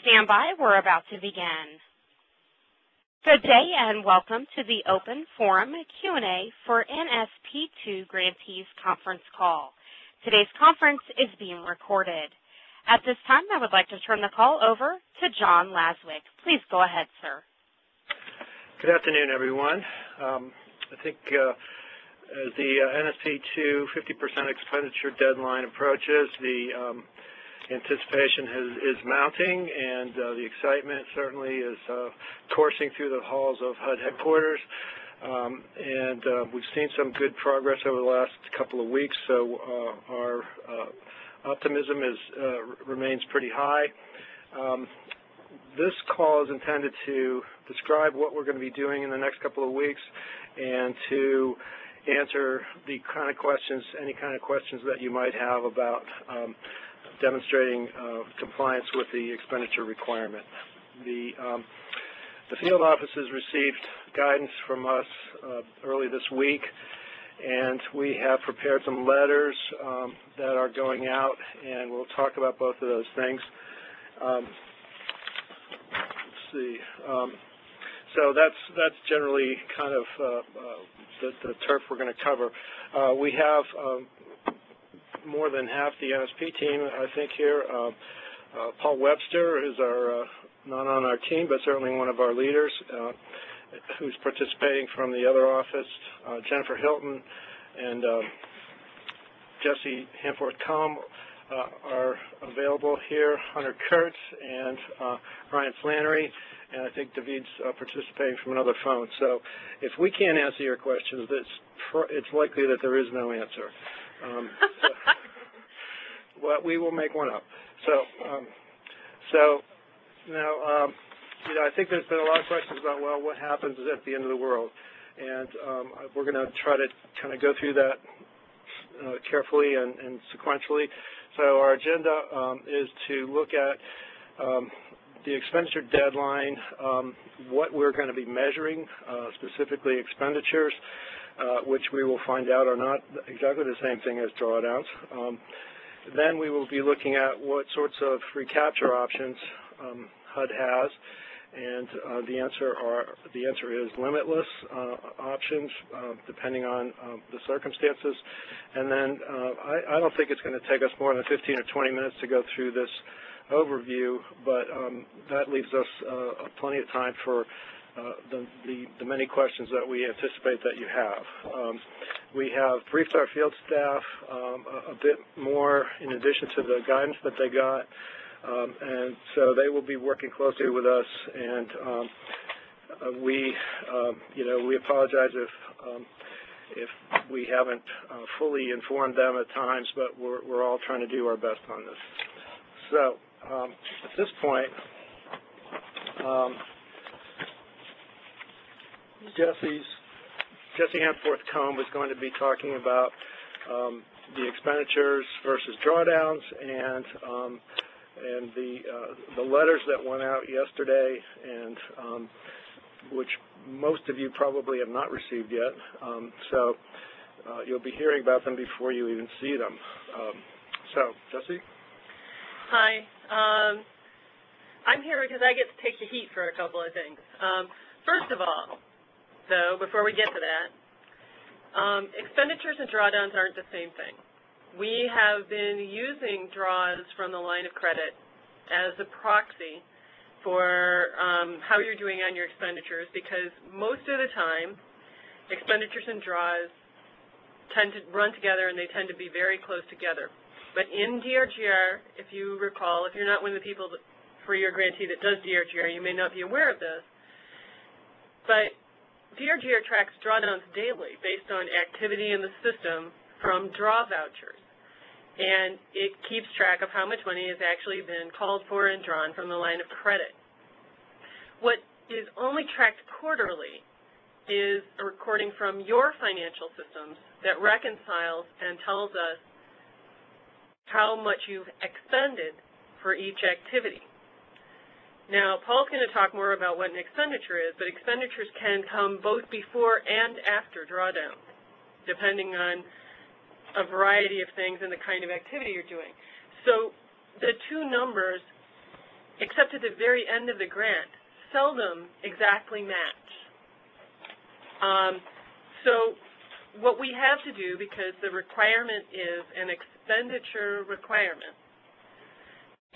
stand by. We're about to begin. Good day and welcome to the Open Forum Q&A for NSP2 Grantees Conference Call. Today's conference is being recorded. At this time, I would like to turn the call over to John Laswick. Please go ahead, sir. Good afternoon, everyone. I think as the NSP2 50% expenditure deadline approaches, the anticipation is mounting, and the excitement certainly is coursing through the halls of HUD Headquarters. We've seen some good progress over the last couple of weeks, so our optimism remains pretty high. This call is intended to describe what we're going to be doing in the next couple of weeks and to answer the kind of questions, any kind of questions that you might have about demonstrating compliance with the expenditure requirement. The field offices received guidance from us early this week, and we have prepared some letters that are going out, and we'll talk about both of those things. Let's see. So that's generally kind of the turf we're going to cover. We have more than half the NSP team, I think, here. Paul Webster is not on our team, but certainly one of our leaders who's participating from the other office. Jennifer Hilton and Jesse Hanforth-Combe are available here. Hunter Kurtz and Ryan Flannery, and I think David's participating from another phone. So if we can't answer your questions, it's likely that there is no answer. Well, we will make one up. So now, I think there's been a lot of questions about, well, what happens at the end of the world? And we're going to try to kind of go through that carefully and sequentially. So our agenda is to look at the expenditure deadline, what we're going to be measuring, specifically expenditures, which we will find out are not exactly the same thing as drawdowns. Then we will be looking at what sorts of recapture options HUD has, and the answer is limitless options, depending on the circumstances. And then I don't think it's going to take us more than 15 or 20 minutes to go through this overview, but that leaves us plenty of time for the many questions that we anticipate that you have. We have briefed our field staff a bit more in addition to the guidance that they got, and so they will be working closely with us. And we apologize if we haven't fully informed them at times, but we're all trying to do our best on this. So at this point, Jesse Hanforth-Combe is going to be talking about the expenditures versus drawdowns and the letters that went out yesterday, and which most of you probably have not received yet. So you'll be hearing about them before you even see them. So, Jesse? Hi. I'm here because I get to take the heat for a couple of things. First of all, though, before we get to that, expenditures and drawdowns aren't the same thing. We have been using draws from the line of credit as a proxy for how you're doing on your expenditures, because most of the time, expenditures and draws tend to run together and they tend to be very close together. But in DRGR, if you recall, if you're not one of the people for your grantee that does DRGR, you may not be aware of this, but DRGR tracks drawdowns daily based on activity in the system from draw vouchers, and it keeps track of how much money has actually been called for and drawn from the line of credit. What is only tracked quarterly is a recording from your financial systems that reconciles and tells us how much you've expended for each activity. Now, Paul's going to talk more about what an expenditure is, but expenditures can come both before and after drawdowns, depending on a variety of things and the kind of activity you're doing. So the two numbers except at the very end of the grant, seldom exactly match. So what we have to do, because the requirement is an expenditure requirement,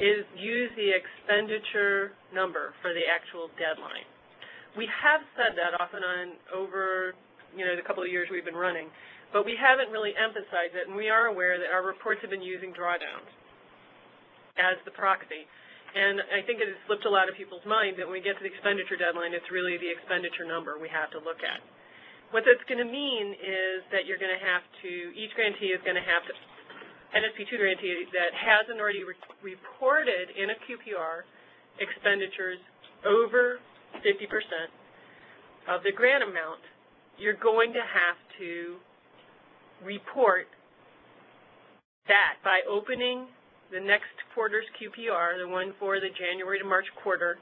is use the expenditure number for the actual deadline. We have said that off and on over, the couple of years we've been running, but we haven't really emphasized it, and we are aware that our reports have been using drawdowns as the proxy. And I think it has slipped a lot of people's mind that when we get to the expenditure deadline, it's really the expenditure number we have to look at. What that's going to mean is that you're going to have to, each grantee is going to have to, NSP2 grantee that hasn't already reported in a QPR expenditures over 50% of the grant amount, you're going to have to report that by opening the next quarter's QPR, the one for the January to March quarter,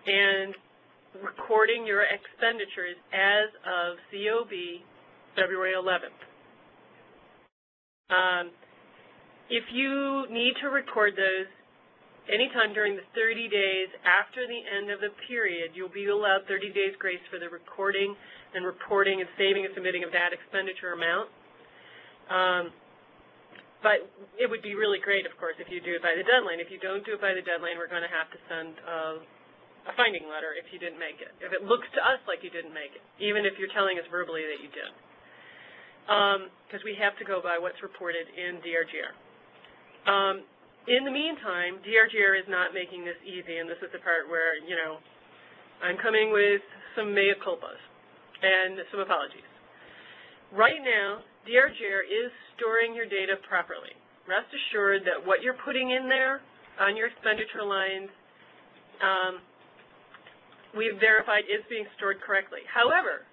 and recording your expenditures as of COB February 11th. If you need to record those anytime during the 30 days after the end of the period, you'll be allowed 30 days grace for the recording and reporting and saving and submitting of that expenditure amount. But it would be really great, of course, if you do it by the deadline. If you don't do it by the deadline, we're going to have to send a finding letter if you didn't make it, if it looks to us like you didn't make it, even if you're telling us verbally that you did. Because we have to go by what's reported in DRGR. In the meantime, DRGR is not making this easy, and this is the part where, I'm coming with some mea culpas and some apologies. Right now, DRGR is storing your data properly. Rest assured that what you're putting in there on your expenditure lines, we've verified is being stored correctly. However,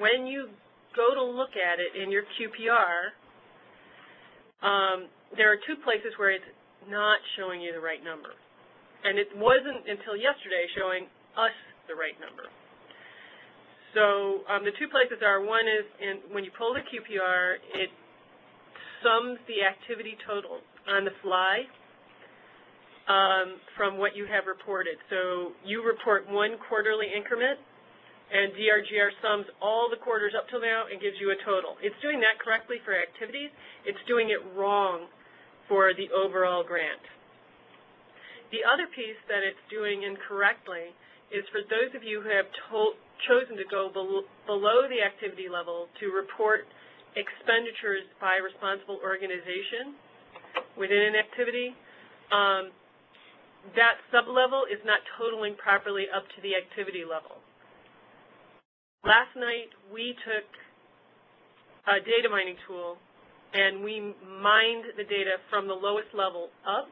when you go to look at it in your QPR, there are two places where it's not showing you the right number. And it wasn't until yesterday showing us the right number. So the two places are, one is when you pull the QPR, it sums the activity total on the fly from what you have reported. So you report one quarterly increment, and DRGR sums all the quarters up till now and gives you a total. It's doing that correctly for activities. It's doing it wrong for the overall grant. The other piece that it's doing incorrectly is for those of you who have chosen to go below the activity level to report expenditures by responsible organization within an activity, that sub-level is not totaling properly up to the activity level. Last night, we took a data mining tool and we mined the data from the lowest level up,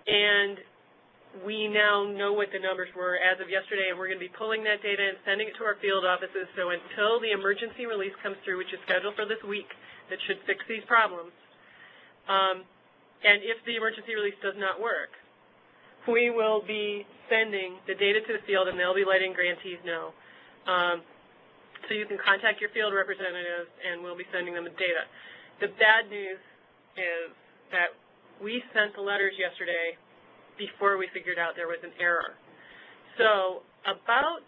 and we now know what the numbers were as of yesterday, and we're going to be pulling that data and sending it to our field offices. So until the emergency release comes through, which is scheduled for this week, that should fix these problems, and if the emergency release does not work, we will be sending the data to the field, and they'll be letting grantees know. So you can contact your field representatives, and we'll be sending them the data. The bad news is that we sent the letters yesterday before we figured out there was an error. So about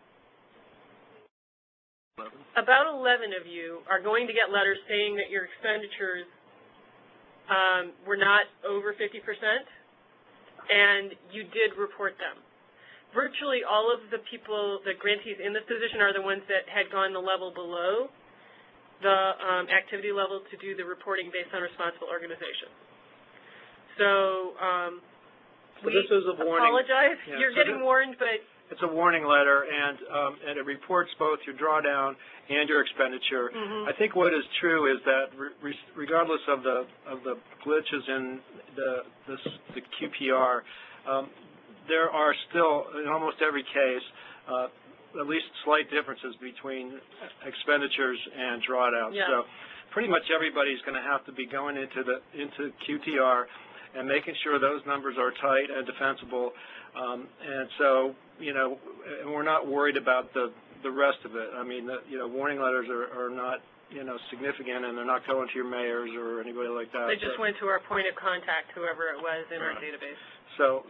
11 of you are going to get letters saying that your expenditures were not over 50%, and you did report them. Virtually all of the people, the grantees in this position, are the ones that had gone the level below the activity level to do the reporting based on responsible organization. So we this is a warning. Apologize. Yeah, You're so getting warned, but it's a warning letter, and it reports both your drawdown and your expenditure. I think what is true is that regardless of the glitches in the QPR, there are still, in almost every case, at least slight differences between expenditures and drawdowns. Yeah. So pretty much everybody's going to have to be going into QTR and making sure those numbers are tight and defensible. And so, and we're not worried about the rest of it. I mean, warning letters are not, significant, and they're not going to your mayors or anybody like that. They just went to our point of contact, whoever it was in our database. So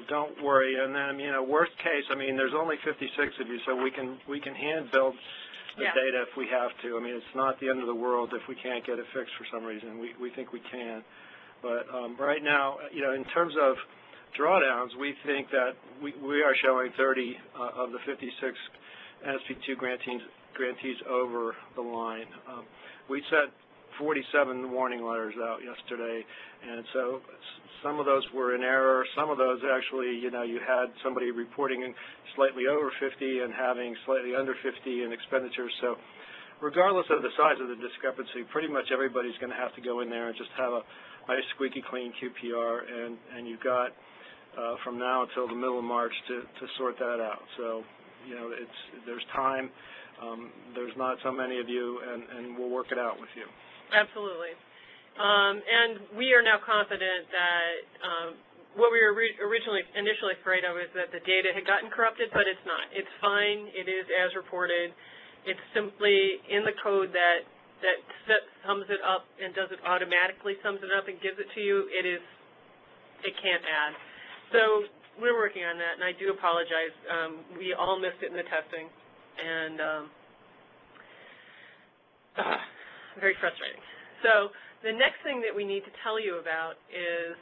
don't worry. And then, worst case, there's only 56 of you, so we can hand build the data if we have to. It's not the end of the world if we can't get it fixed for some reason. We think we can. But right now, in terms of drawdowns, we think that we are showing 30 of the 56 NSP2 grantees over the line. We sent 47 warning letters out yesterday, and so some of those were in error. Some of those actually, you had somebody reporting slightly over 50 and having slightly under 50 in expenditures. So regardless of the size of the discrepancy, pretty much everybody's going to have to go in there and just have a nice squeaky clean QPR, and you've got from now until the middle of March to sort that out. So, there's time. There's not so many of you, and we'll work it out with you. Absolutely. And we are now confident that what we were initially afraid of is that the data had gotten corrupted, but it's not. It's fine. It is as reported. It's simply in the code that sums it up and does it automatically, sums it up and gives it to you. It can't add. So we're working on that, and I do apologize. We all missed it in the testing, and very frustrating. So the next thing that we need to tell you about is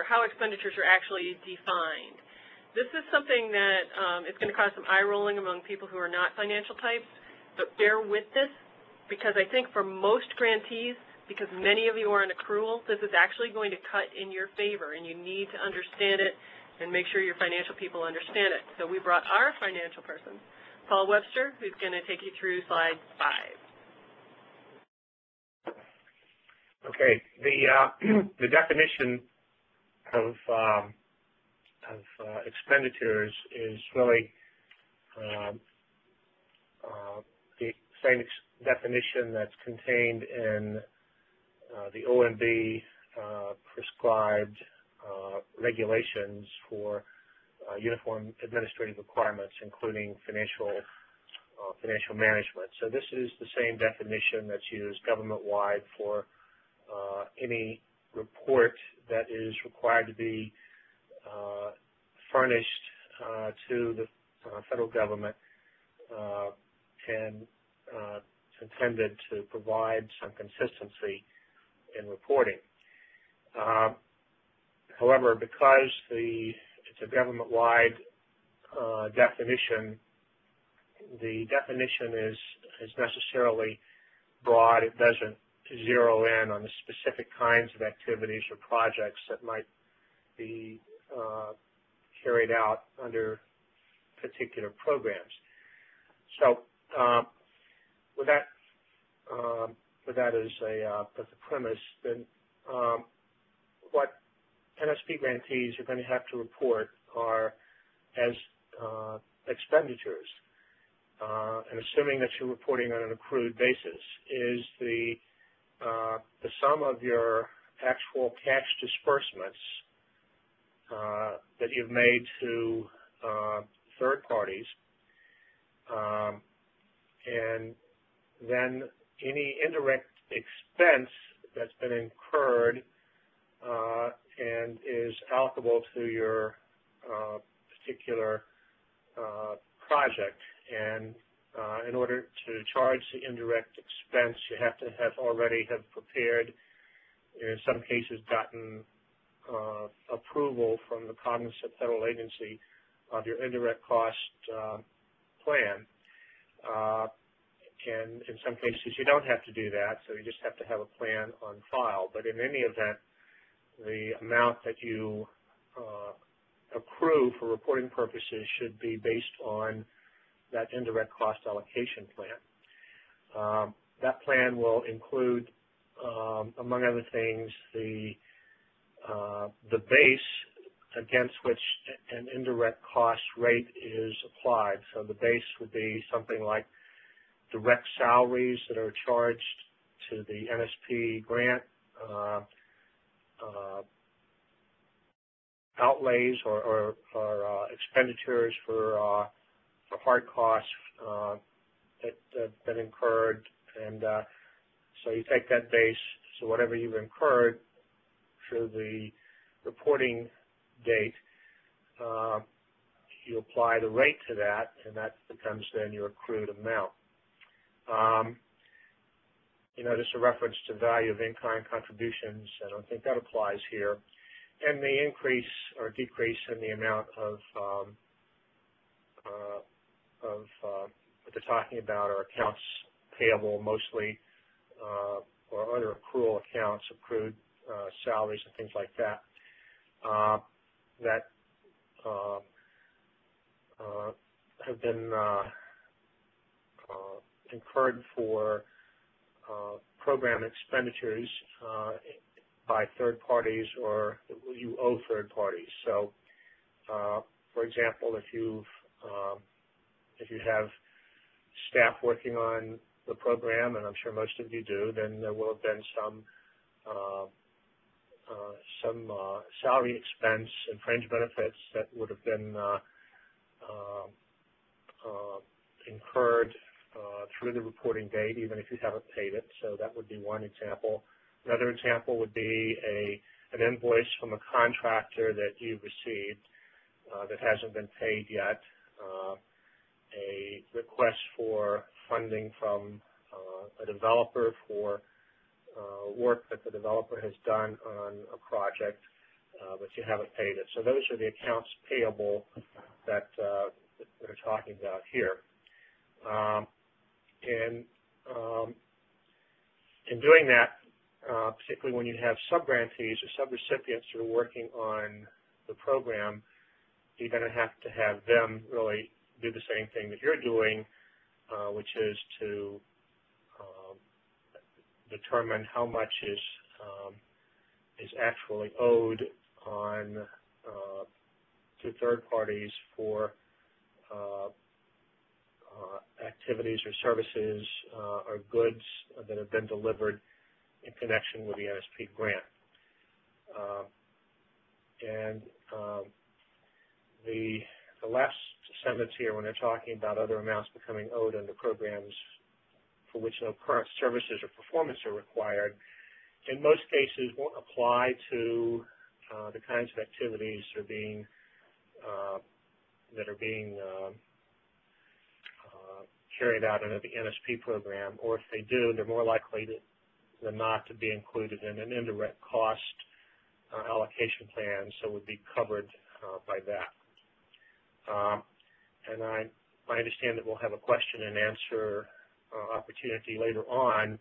how expenditures are actually defined. This is something that is going to cause some eye rolling among people who are not financial types, but bear with this, because I think for most grantees, because many of you are on accrual, this is actually going to cut in your favor, and you need to understand it and make sure your financial people understand it. So we brought our financial person, Paul Webster, who's going to take you through slide 5. Okay, the definition of expenditures is really the same definition that's contained in the OMB prescribed regulations for uniform administrative requirements, including financial management. So this is the same definition that's used government-wide for any report that is required to be furnished to the federal government and it's intended to provide some consistency in reporting. However, because it's a government-wide definition, the definition is necessarily broad. It doesn't zero in on the specific kinds of activities or projects that might be carried out under particular programs. So with that as a premise, then what NSP grantees are going to have to report are as expenditures, and assuming that you're reporting on an accrued basis, is the sum of your actual cash disbursements that you've made to third parties, and then any indirect expense that's been incurred and is allocable to your particular project. And in order to charge the indirect expense, you have to already have prepared, in some cases gotten approval from the cognizant federal agency of your indirect cost plan. And in some cases you don't have to do that, so you just have to have a plan on file. But in any event, the amount that you accrue for reporting purposes should be based on that indirect cost allocation plan. That plan will include, among other things, the base against which an indirect cost rate is applied. So the base would be something like direct salaries that are charged to the NSP grant, outlays or expenditures for hard costs that have been incurred, and so you take that base, so whatever you've incurred through the reporting date, you apply the rate to that, and that becomes then your accrued amount. Just a reference to value of in-kind contributions, I don't think that applies here. And the increase or decrease in the amount of what they're talking about are accounts payable mostly, or other accrual accounts, accrued salaries and things like that, that have been incurred for program expenditures by third parties, or you owe third parties. So, for example, if you have staff working on the program, and I'm sure most of you do, then there will have been some salary expense and fringe benefits that would have been incurred through the reporting date, even if you haven't paid it. So that would be one example. Another example would be an invoice from a contractor that you received that hasn't been paid yet, a request for funding from a developer for work that the developer has done on a project, but you haven't paid it. So those are the accounts payable that we're talking about here. In doing that, particularly when you have sub-grantees or sub-recipients who are working on the program, you're going to have them really do the same thing that you're doing, which is to determine how much is actually owed on to third parties for activities or services or goods that have been delivered in connection with the NSP grant. The last sentence here, when they're talking about other amounts becoming owed under programs for which no current services or performance are required, in most cases won't apply to the kinds of activities that are being carried out under the NSP program, or if they do, they're more likely than not to be included in an indirect cost allocation plan, so would be covered by that. And I understand that we'll have a question and answer opportunity later on,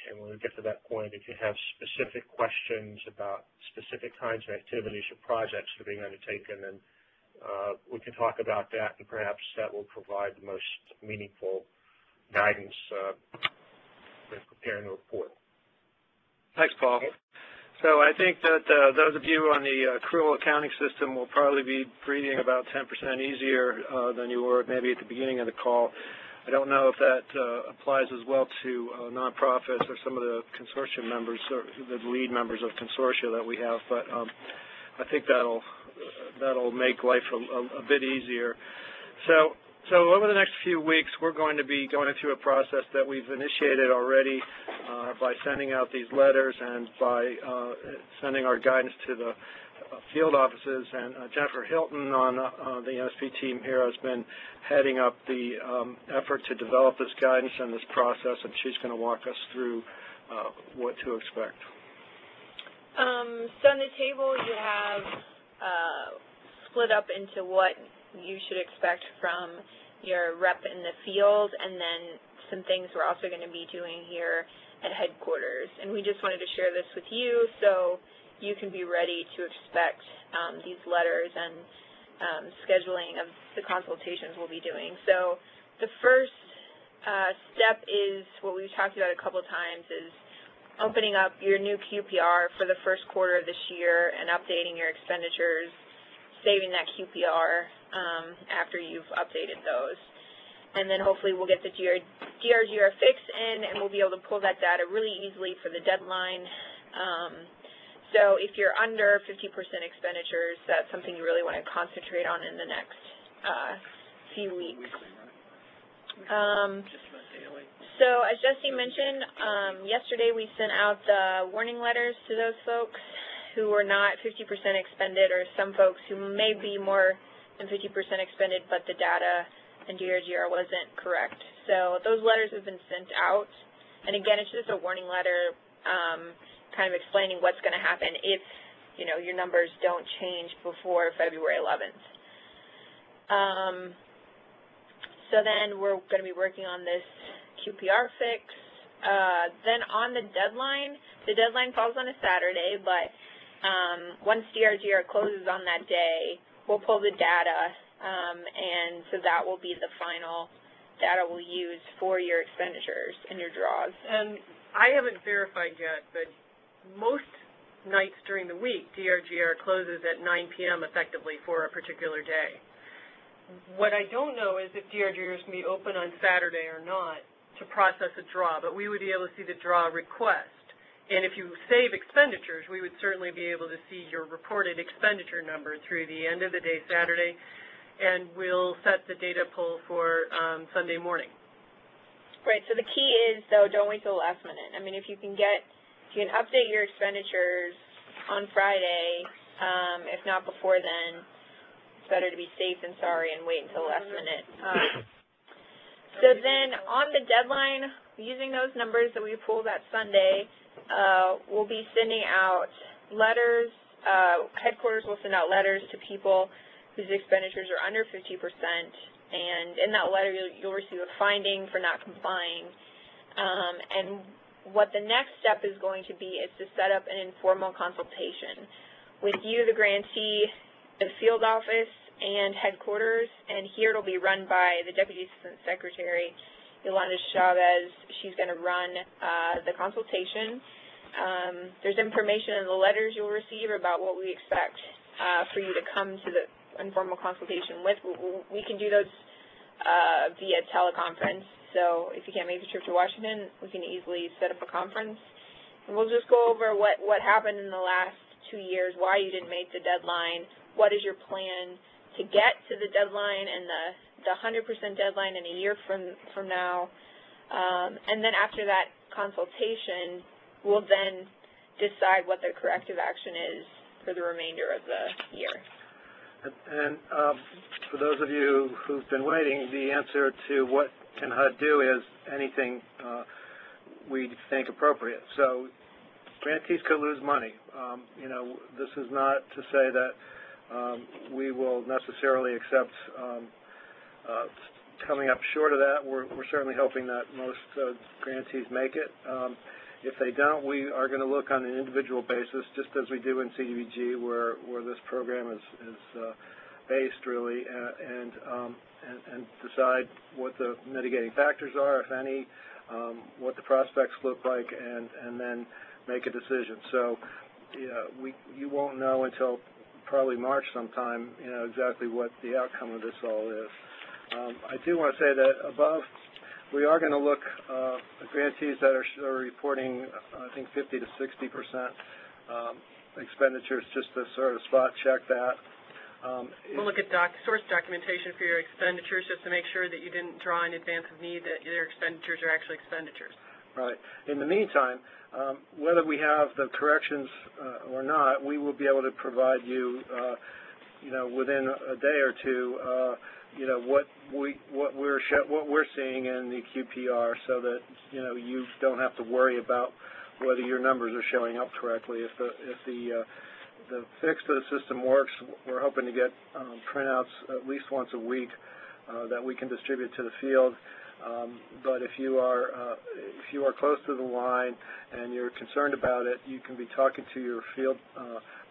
and when we get to that point, if you have specific questions about specific kinds of activities or projects that are being undertaken, then we can talk about that, and perhaps that will provide the most meaningful guidance for preparing the report. Thanks, Paul. So I think that those of you on the accrual accounting system will probably be breathing about 10% easier than you were maybe at the beginning of the call. I don't know if that applies as well to nonprofits or some of the consortium members, or the lead members of consortia that we have, but I think that'll make life a bit easier. So over the next few weeks, we're going to be going through a process that we've initiated already by sending out these letters and by sending our guidance to the field offices. And Jennifer Hilton on the NSP team here has been heading up the effort to develop this guidance and this process, and she's going to walk us through what to expect. So on the table, you have split up into what you should expect from your rep in the field, and then some things we're also going to be doing here at headquarters. And we just wanted to share this with you so you can be ready to expect these letters and scheduling of the consultations we'll be doing. So the first step is what we've talked about a couple of times, is opening up your new QPR for the first quarter of this year and updating your expenditures, saving that QPR after you've updated those. And then hopefully we'll get the DRGR fix in, and we'll be able to pull that data really easily for the deadline. So if you're under 50% expenditures, that's something you really want to concentrate on in the next few weeks. Weekly, Just about daily. So as Jesse mentioned, yesterday we sent out the warning letters to those folks who were not 50% expended, or some folks who may be more than 50% expended, but the data and DRGR wasn't correct. So those letters have been sent out. And again, it's just a warning letter kind of explaining what's going to happen if, you know, your numbers don't change before February 11th. So then we're going to be working on this QPR fix. Then on the deadline falls on a Saturday, but once DRGR closes on that day, we'll pull the data, and so that will be the final data we'll use for your expenditures and your draws. And I haven't verified yet, but most nights during the week, DRGR closes at 9 p.m. effectively for a particular day. What I don't know is if DRGR is going to be open on Saturday or not to process a draw, but we would be able to see the draw request. And if you save expenditures, we would certainly be able to see your reported expenditure number through the end of the day Saturday, and we'll set the data pull for Sunday morning. Right, so the key is, though, don't wait till the last minute. I mean, if you can update your expenditures on Friday, if not before then, it's better to be safe than sorry and wait until the last minute. So then on the deadline, using those numbers that we pulled that Sunday, we'll be sending out letters. Headquarters will send out letters to people whose expenditures are under 50%, and in that letter you'll receive a finding for not complying. And what the next step is going to be is to set up an informal consultation with you, the grantee, the field office, and headquarters, and here it'll be run by the Deputy Assistant Secretary, Yolanda Chavez. She's going to run the consultation. There's information in the letters you'll receive about what we expect for you to come to the informal consultation with. We can do those via teleconference, so if you can't make the trip to Washington, we can easily set up a conference. And we'll just go over what happened in the last 2 years, why you didn't make the deadline, what is your plan to get to the deadline and the 100% deadline in a year from now. And then after that consultation, we'll then decide what the corrective action is for the remainder of the year. And for those of you who've been waiting, the answer to what can HUD do is anything we think appropriate. So grantees could lose money. You know, this is not to say that we will necessarily accept coming up short of that. We're certainly hoping that most grantees make it. If they don't, we are going to look on an individual basis, just as we do in CDBG, where this program is based really, and decide what the mitigating factors are, if any, what the prospects look like, and then make a decision. So you won't know until probably March sometime, you know, exactly what the outcome of this all is. I do want to say that above, we are going to look at grantees that are reporting, I think, 50 to 60% expenditures, just to sort of spot check that. We'll look at source documentation for your expenditures just to make sure that you didn't draw in advance of need, that your expenditures are actually expenditures. Right. In the meantime, whether we have the corrections or not, we will be able to provide you, you know, within a day or two, you know, what we're seeing in the QPR, so that you know you don't have to worry about whether your numbers are showing up correctly. If the fix to the system works, we're hoping to get printouts at least once a week that we can distribute to the field. But if you are close to the line and you're concerned about it, you can be talking to your field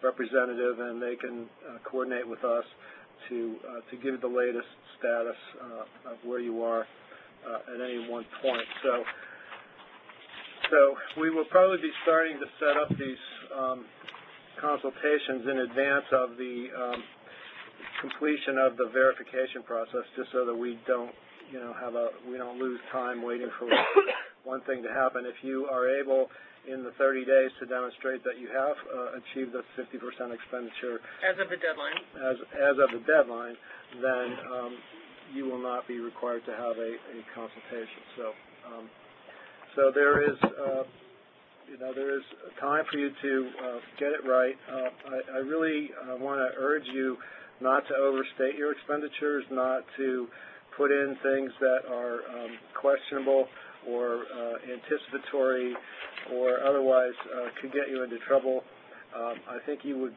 representative, and they can coordinate with us to give you the latest status of where you are at any one point. So we will probably be starting to set up these consultations in advance of the completion of the verification process, just so that we don't, you know, we don't lose time waiting for one thing to happen. If you are able in the 30 days to demonstrate that you have achieved the 50% expenditure as of the deadline, as of the deadline, then you will not be required to have a consultation. So there is, there is time for you to get it right. I really want to urge you not to overstate your expenditures, not to put in things that are questionable or anticipatory or otherwise could get you into trouble. I think you would,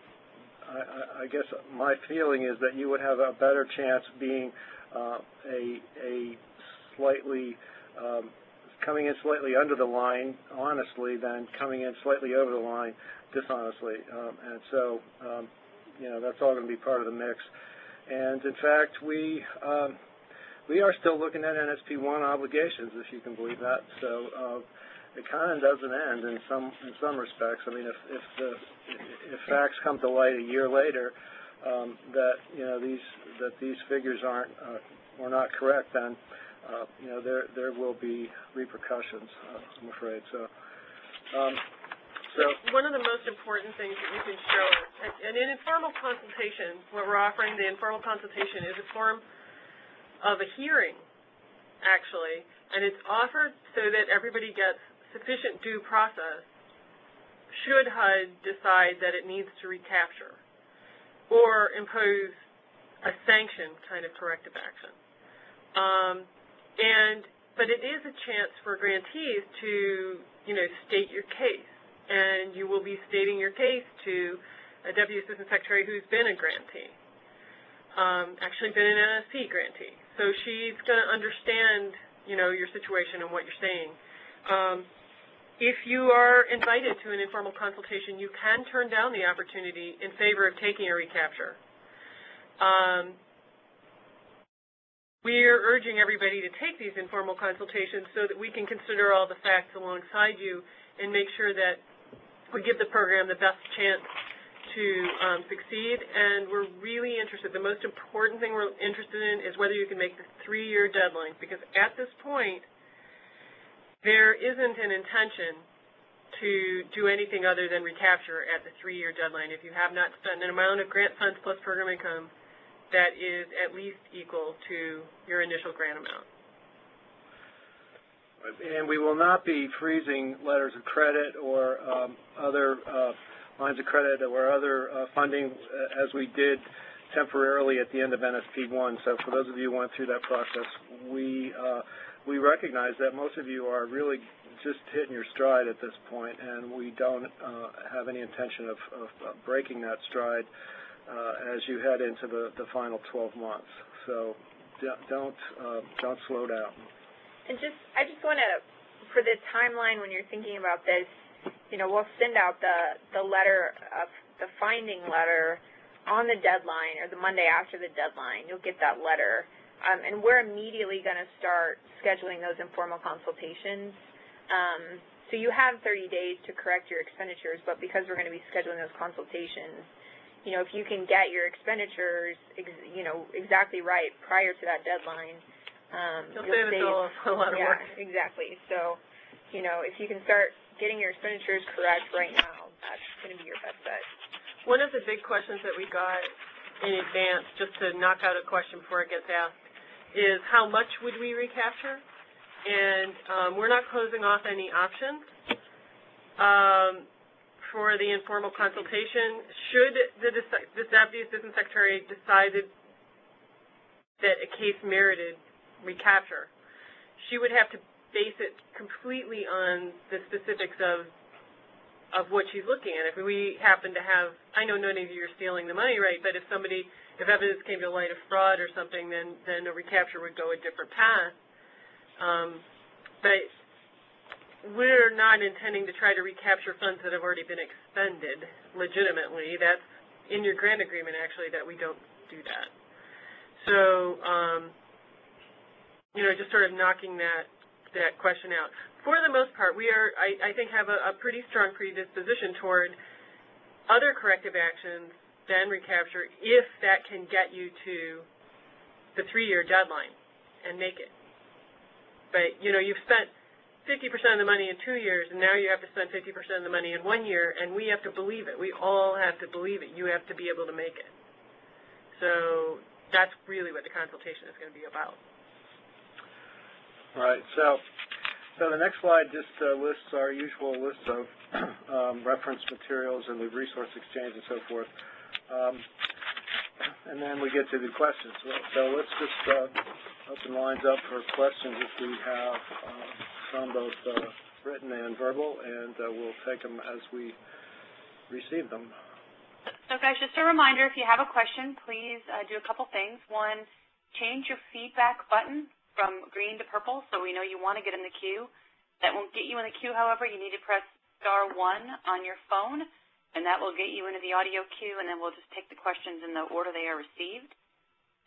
I guess my feeling is that you would have a better chance being a slightly, coming in slightly under the line honestly than coming in slightly over the line dishonestly. And so, that's all going to be part of the mix. And in fact, we are still looking at NSP1 obligations, if you can believe that. So it kind of doesn't end in some respects. I mean, if facts come to light a year later that these figures were not correct, then there will be repercussions, I'm afraid. So one of the most important things that you can show us, and in informal consultation, what we're offering, the informal consultation, is a form of a hearing, actually, and it's offered so that everybody gets sufficient due process should HUD decide that it needs to recapture or impose a sanction kind of corrective action. But it is a chance for grantees to, state your case, and you will be stating your case to a Deputy Assistant Secretary who's been a grantee, actually been an NSP grantee. So she's going to understand, your situation and what you're saying. If you are invited to an informal consultation, you can turn down the opportunity in favor of taking a recapture. We are urging everybody to take these informal consultations so that we can consider all the facts alongside you and make sure that we give the program the best chance to succeed. And we're really interested. The most important thing we're interested in is whether you can make the 3-year deadline, because at this point, there isn't an intention to do anything other than recapture at the 3-year deadline if you have not spent an amount of grant funds plus program income that is at least equal to your initial grant amount. And we will not be freezing letters of credit or other lines of credit or other funding as we did temporarily at the end of NSP1. So for those of you who went through that process, we recognize that most of you are really just hitting your stride at this point, and we don't have any intention of breaking that stride as you head into the final 12 months. So don't slow down. And I just want to, for the timeline when you're thinking about this, we'll send out the letter of the finding letter on the deadline or the Monday after the deadline. You'll get that letter. And we're immediately going to start scheduling those informal consultations. So you have 30 days to correct your expenditures, but because we're going to be scheduling those consultations, if you can get your expenditures, exactly right prior to that deadline, you'll save a lot of work. Yeah, exactly. So, if you can start getting your expenditures correct right now, that's going to be your best bet. One of the big questions that we got in advance, just to knock out a question before it gets asked, is how much would we recapture? And we're not closing off any options for the informal consultation. Should the Deputy Assistant Secretary decided that a case merited recapture, she would have to base it completely on the specifics of what she's looking at. If we happen to have, I know none of you are stealing the money, right, but if evidence came to light of fraud or something, then a recapture would go a different path. But we're not intending to try to recapture funds that have already been expended legitimately. That's in your grant agreement, actually, that we don't do that. So, just sort of knocking that question out. For the most part, we are, I think, have a pretty strong predisposition toward other corrective actions than recapture if that can get you to the 3-year deadline and make it. But, you've spent 50% of the money in 2 years, and now you have to spend 50% of the money in 1 year, and we have to believe it. We all have to believe it. You have to be able to make it. So, That's really what the consultation is going to be about. Right. So the next slide just lists our usual list of reference materials and the resource exchange and so forth. And then we get to the questions. So let's just open lines up for questions if we have some both written and verbal, and we'll take them as we receive them. So guys, just a reminder, if you have a question, please do a couple things. One, change your feedback button from green to purple so we know you want to get in the queue. That won't get you in the queue, however. You need to press *1 on your phone, and that will get you into the audio queue, and then we'll just take the questions in the order they are received.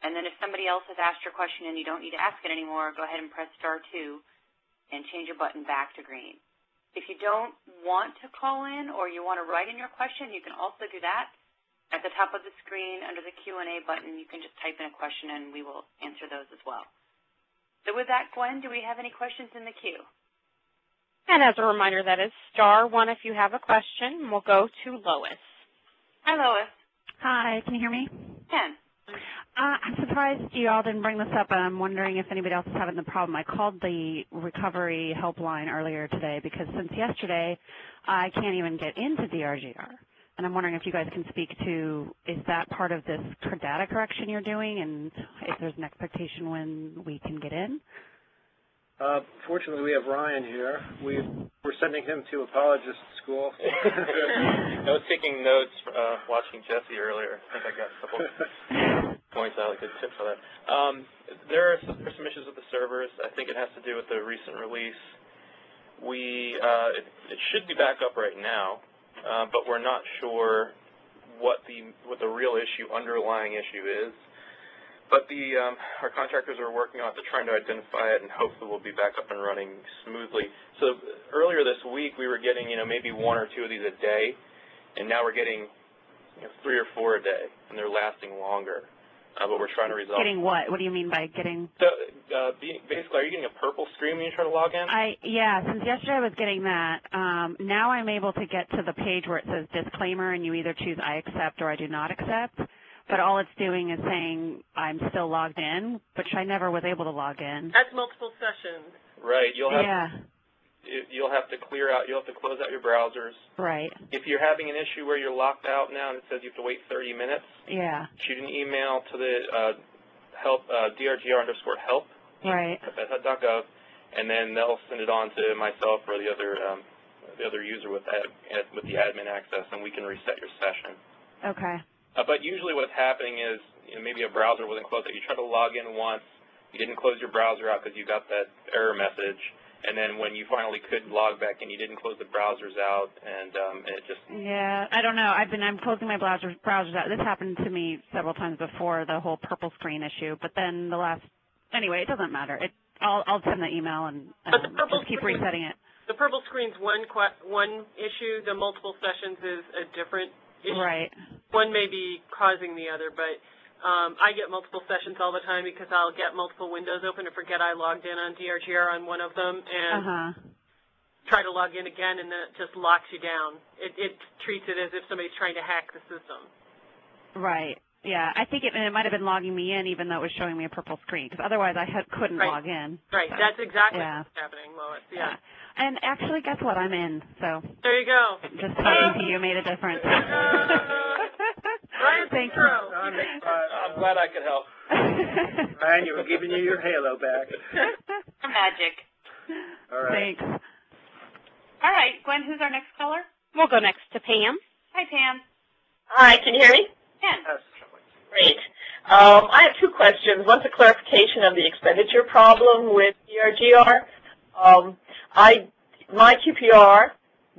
And then if somebody else has asked your question and you don't need to ask it anymore, go ahead and press *2 and change your button back to green. If you don't want to call in or you want to write in your question, you can also do that. At the top of the screen, under the Q&A button, you can just type in a question, and we will answer those as well. So with that, Gwen, do we have any questions in the queue? And as a reminder, that is *1 if you have a question. We'll go to Lois. Hi, Lois. Hi, can you hear me? Ken. I'm surprised you all didn't bring this up, and I'm wondering if anybody else is having the problem. I called the recovery helpline earlier today because since yesterday, I can't even get into DRGR. And I'm wondering if you guys can speak to, is that part of this data correction you're doing, and if there's an expectation when we can get in? Fortunately, we have Ryan here. We're sending him to apologist school. I was taking notes watching Jesse earlier. I think I got a couple points out, like a tip for that. There are some issues with the servers. I think it has to do with the recent release. It should be back up right now. But we're not sure what the real underlying issue is. But our contractors are working on it. They're trying to identify it, and hopefully we'll be back up and running smoothly. So earlier this week, we were getting maybe 1 or 2 of these a day, and now we're getting 3 or 4 a day, and they're lasting longer. But we're trying to resolve. Getting what? What do you mean by getting? So basically, are you getting a purple screen when you try to log in? Yeah, since yesterday I was getting that. Now I'm able to get to the page where it says disclaimer, and you either choose I accept or I do not accept. But all it's doing is saying I'm still logged in, which I never was able to log in. That's multiple sessions. Right. You'll have to clear out. You'll have to close out your browsers. Right. If you're having an issue where you're locked out now and it says you have to wait 30 minutes, shoot an email to the DRGR_help right. at HUD.gov, and then they'll send it on to myself or the other user with the admin access, and we can reset your session. Okay. But usually what's happening is maybe a browser wasn't closed out. You try to log in once, you didn't close your browser out because you got that error message. And then when you finally could log back in, you didn't close the browsers out, and it just... Yeah, I don't know. I'm closing my browsers out. This happened to me several times before, the whole purple screen issue. But then anyway, it doesn't matter. I'll send the email and just keep resetting it. The purple screen's one issue. The multiple sessions is a different issue. Right. One may be causing the other, but... I get multiple sessions all the time because I'll get multiple windows open and forget I logged in on DRGR on one of them and try to log in again, and then it just locks you down. It treats it as if somebody's trying to hack the system. Right. Yeah, I think it might have been logging me in even though it was showing me a purple screen, because otherwise I couldn't log in. Right. So, That's exactly what's happening, Lois. Yeah. And actually, guess what? I'm in. So there you go. Just talking to you made a difference. Thank you. I'm glad I could help. Ryan, you were giving you your halo back. Magic. All right. Thanks. All right, Gwen, who's our next caller? We'll go next to Pam. Hi, Pam. Hi, can you hear me? Yes. Great. I have 2 questions. One's a clarification of the expenditure problem with DRGR. My QPR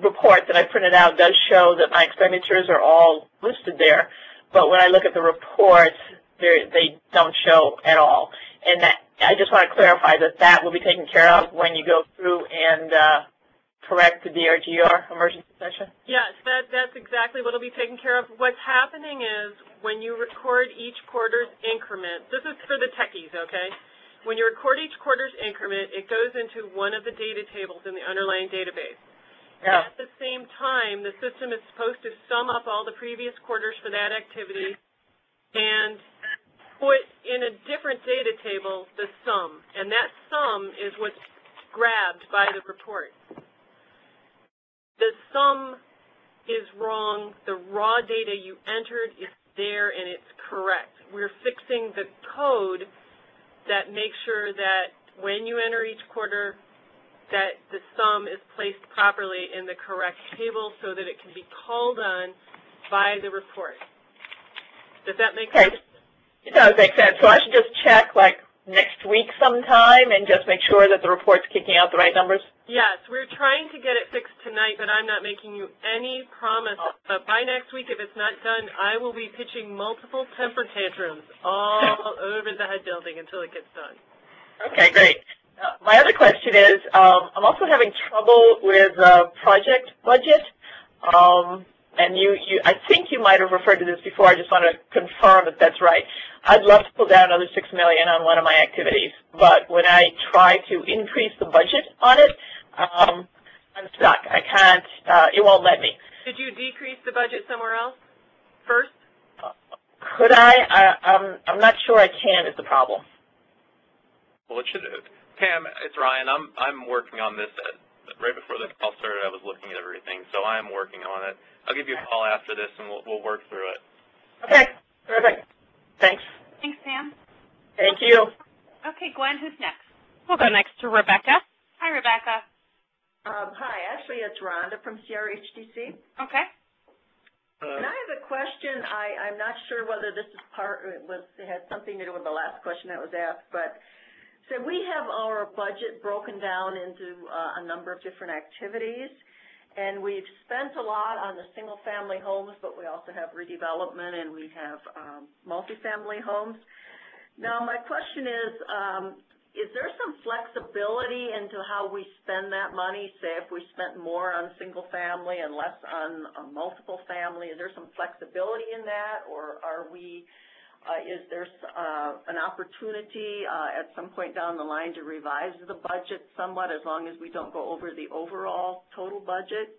report that I printed out does show that my expenditures are all listed there, but when I look at the reports, they don't show at all. And I just want to clarify that will be taken care of when you go through and correct the DRGR emergency session? Yes, that's exactly what will be taken care of. What's happening is when you record each quarter's increment, this is for the techies, okay? When you record each quarter's increment, it goes into one of the data tables in the underlying database. Yeah. At the same time, the system is supposed to sum up all the previous quarters for that activity and put in a different data table the sum, and that sum is what's grabbed by the report. The sum is wrong. The raw data you entered is there, and it's correct. We're fixing the code that makes sure that when you enter each quarter, that the sum is placed properly in the correct table so that it can be called on by the report. Does that make sense? It does make sense. So I should just check like next week sometime and just make sure that the report's kicking out the right numbers? Yes, we're trying to get it fixed tonight, but I'm not making you any promise. But by next week, if it's not done, I will be pitching multiple temper tantrums all over the HUD building until it gets done. Okay, great. My other question is, I'm also having trouble with project budget. And I think you might have referred to this before. I just want to confirm that that's right. I'd love to pull down another $6 million on one of my activities, but when I try to increase the budget on it, I'm stuck. I can't. It won't let me. Did you decrease the budget somewhere else first? Could I? I'm not sure I can. Is the problem? Well, it should. Pam, it's Ryan. I'm working on this. Right before this call started, I was looking at everything, so I am working on it. I'll give you a call after this, and we'll work through it. Okay, terrific. Thanks. Thanks, Pam. Thank you. Okay, Gwen, who's next? We'll go next to Rebecca. Hi, Rebecca. Hi, actually it's Rhonda from CRHDC. Okay. And I have a question. I'm not sure whether this is had something to do with the last question that was asked, but so we have our budget broken down into a number of different activities, and we've spent a lot on the single-family homes, but we also have redevelopment and we have multifamily homes. Now, my question is there some flexibility into how we spend that money? Say if we spent more on single-family and less on multiple family, is there some flexibility in that, or are we is there an opportunity at some point down the line to revise the budget somewhat, as long as we don't go over the overall total budget?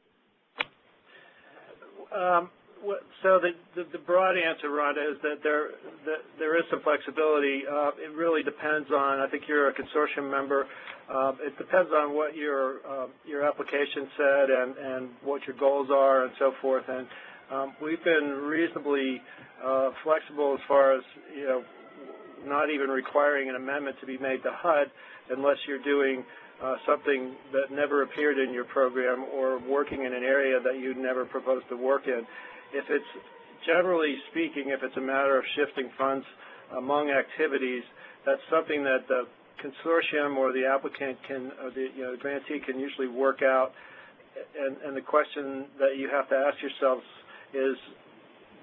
So the broad answer, Rhonda, is that there is some flexibility. It really depends on. I think you're a consortium member. It depends on what your application said and what your goals are and so forth. And we've been reasonably flexible as far as, not even requiring an amendment to be made to HUD unless you're doing something that never appeared in your program or working in an area that you'd never proposed to work in. If it's, generally speaking, if it's a matter of shifting funds among activities, that's something that the consortium or the applicant can, or the grantee can usually work out. And the question that you have to ask yourselves is,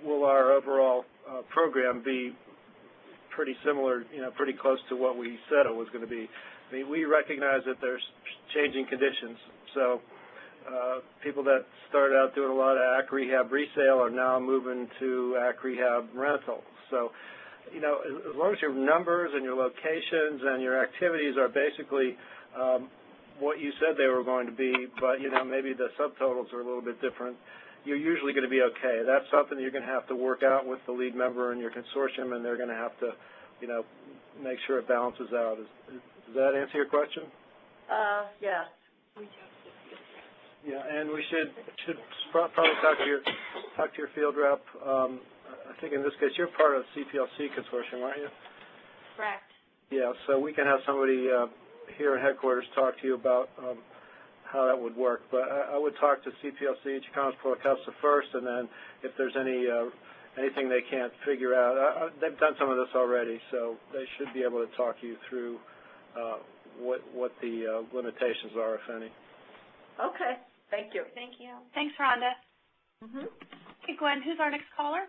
will our overall program be pretty similar, pretty close to what we said it was going to be? I mean, we recognize that there's changing conditions. So people that started out doing a lot of AC rehab resale are now moving to AC rehab rental. So, as long as your numbers and your locations and your activities are basically what you said they were going to be, but, maybe the subtotals are a little bit different, you're usually going to be okay. That's something you're going to have to work out with the lead member in your consortium, and they're going to have to, make sure it balances out. Does that answer your question? Yes. Yeah, and we should probably talk to your field rep. I think in this case you're part of CPLC consortium, aren't you? Correct. Yeah, so we can have somebody here in headquarters talk to you about how that would work. But I would talk to CPLC, Chicanos Pro Casa first, and then if there's anything they can't figure out, they've done some of this already, so they should be able to talk you through what the limitations are, if any. Okay. Thank you. Thank you. Thanks, Rhonda. Okay, Gwen, who's our next caller?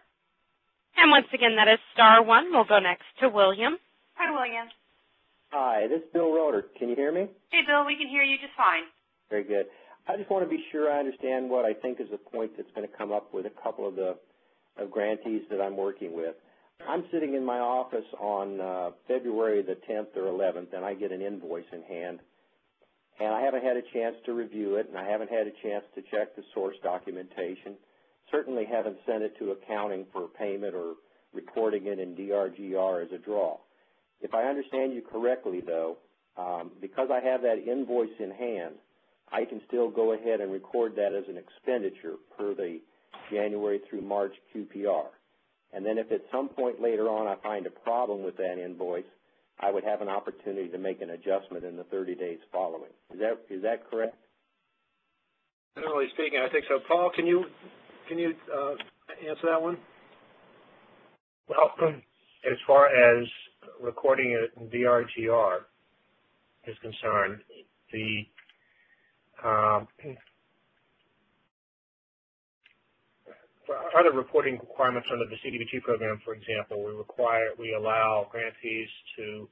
And once again, that is *1. We'll go next to William. Hi, William. Hi, this is Bill Roeder. Can you hear me? Hey, Bill, we can hear you just fine. Very good. I just want to be sure I understand what I think is a point that's going to come up with a couple of the grantees that I'm working with. I'm sitting in my office on February the 10th or 11th, and I get an invoice in hand. And I haven't had a chance to review it, and I haven't had a chance to check the source documentation. Certainly haven't sent it to accounting for payment or recording it in DRGR as a draw. If I understand you correctly, though, because I have that invoice in hand, I can still go ahead and record that as an expenditure per the January through March QPR. And then if at some point later on I find a problem with that invoice, I would have an opportunity to make an adjustment in the 30 days following. Is that correct? Generally speaking, I think so. Paul, can you answer that one? Well, as far as recording it in DRGR is concerned, the for other reporting requirements under the CDBG program, for example, we allow grantees to,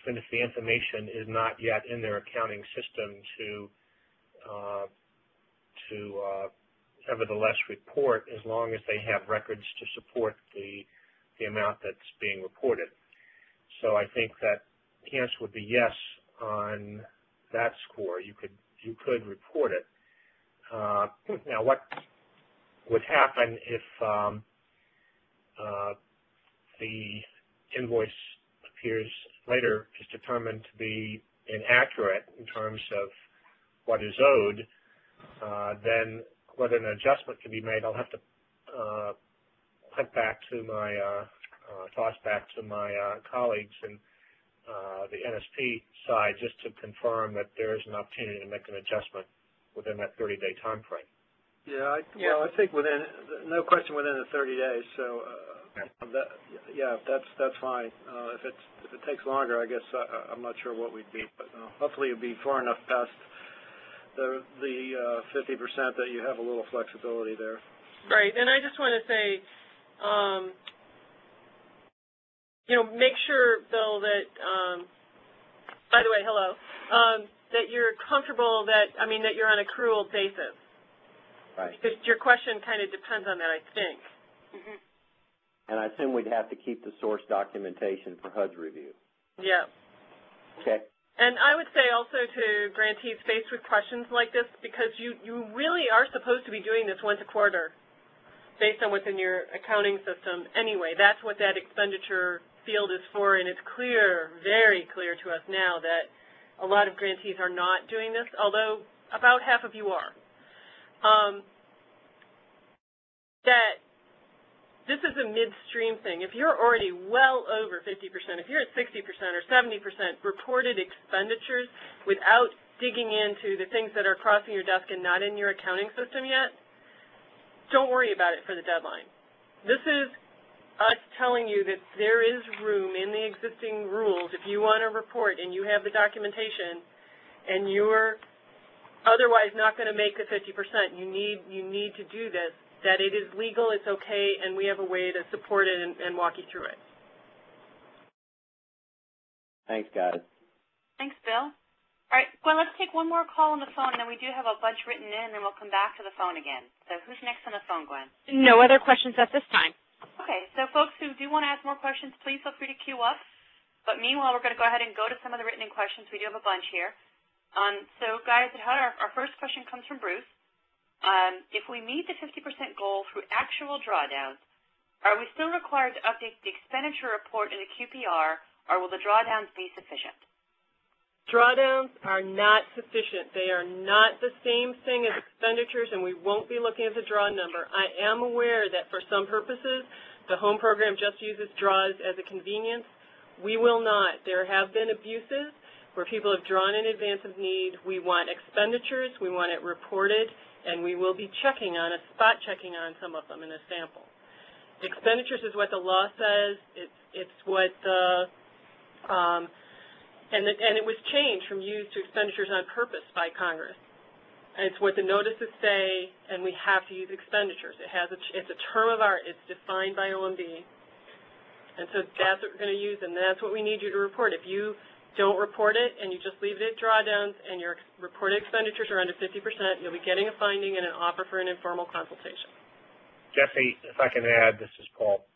even if the information is not yet in their accounting system, to nevertheless report as long as they have records to support the amount that's being reported. So I think that the answer would be yes on that score. You could report it. Now, what would happen if the invoice appears later is determined to be inaccurate in terms of what is owed, then whether an adjustment can be made, I'll have to toss back to my colleagues in the NSP side just to confirm that there is an opportunity to make an adjustment within that 30-day time frame. Yeah, well, I think no question within the 30 days. So, that's fine. If it takes longer, I guess I'm not sure what we'd be, but hopefully it'd be far enough past the 50% that you have a little flexibility there. Right, and I just want to say, make sure, Bill, that, by the way, hello, that you're comfortable that you're on accrual basis. Right. Because your question kind of depends on that, I think. Mm-hmm. And I assume we'd have to keep the source documentation for HUD's review. Yeah. Okay. And I would say also to grantees faced with questions like this, because you really are supposed to be doing this once a quarter based on what's in your accounting system anyway. That's what that expenditure field is for, and it's clear, very clear to us now that a lot of grantees are not doing this, although about half of you are. That this is a midstream thing. If you're already well over 50%, if you're at 60% or 70% reported expenditures without digging into the things that are crossing your desk and not in your accounting system yet, don't worry about it for the deadline. This is us telling you that there is room in the existing rules if you want to report and you have the documentation and you're otherwise not going to make the 50%. You need to do this, that it is legal, it's okay, and we have a way to support it and walk you through it. Thanks, guys. Thanks, Bill. All right, Gwen, let's take one more call on the phone, and then we do have a bunch written in, and then we'll come back to the phone again. So who's next on the phone, Gwen? No other questions at this time. Okay, so folks who do want to ask more questions, please feel free to queue up. But meanwhile, we're going to go ahead and go to some of the written in questions. We do have a bunch here. So guys at HUD, our first question comes from Bruce. If we meet the 50% goal through actual drawdowns, are we still required to update the expenditure report in the QPR, or will the drawdowns be sufficient? Drawdowns are not sufficient. They are not the same thing as expenditures, and we won't be looking at the draw number. I am aware that for some purposes, the home program just uses draws as a convenience. We will not. There have been abuses where people have drawn in advance of need. We want expenditures, we want it reported, and we will be spot checking on some of them in a sample. Expenditures is what the law says. It's what the, and it was changed from used to expenditures on purpose by Congress. And it's what the notices say, and we have to use expenditures. It's a term of art. It's defined by OMB. And so that's what we're going to use, and that's what we need you to report. If you don't report it and you just leave it at drawdowns and your reported expenditures are under 50%, you'll be getting a finding and an offer for an informal consultation. Jesse, if I can add, this is Paul.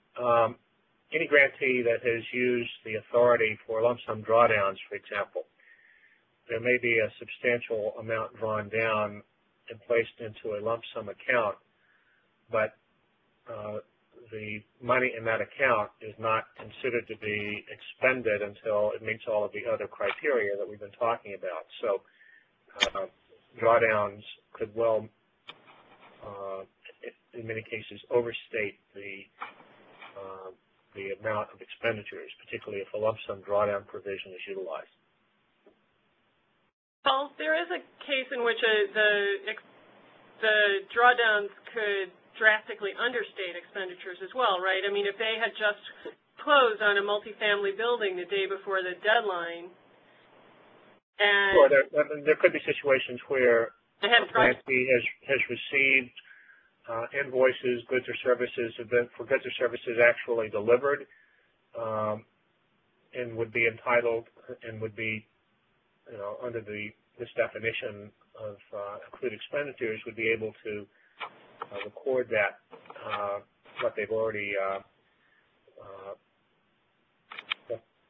Any grantee that has used the authority for lump sum drawdowns, for example, there may be a substantial amount drawn down and placed into a lump sum account, but the money in that account is not considered to be expended until it meets all of the other criteria that we've been talking about. So drawdowns could well, in many cases, overstate the amount of expenditures, particularly if a lump sum drawdown provision is utilized. Paul, there is a case in which the drawdowns could drastically understate expenditures as well, right? I mean, if they had just closed on a multifamily building the day before the deadline, and sure, there could be situations where a grantee has received invoices, goods or services for goods or services actually delivered, and would be entitled and would be, under this definition of accrued expenditures, would be able to record that what they've already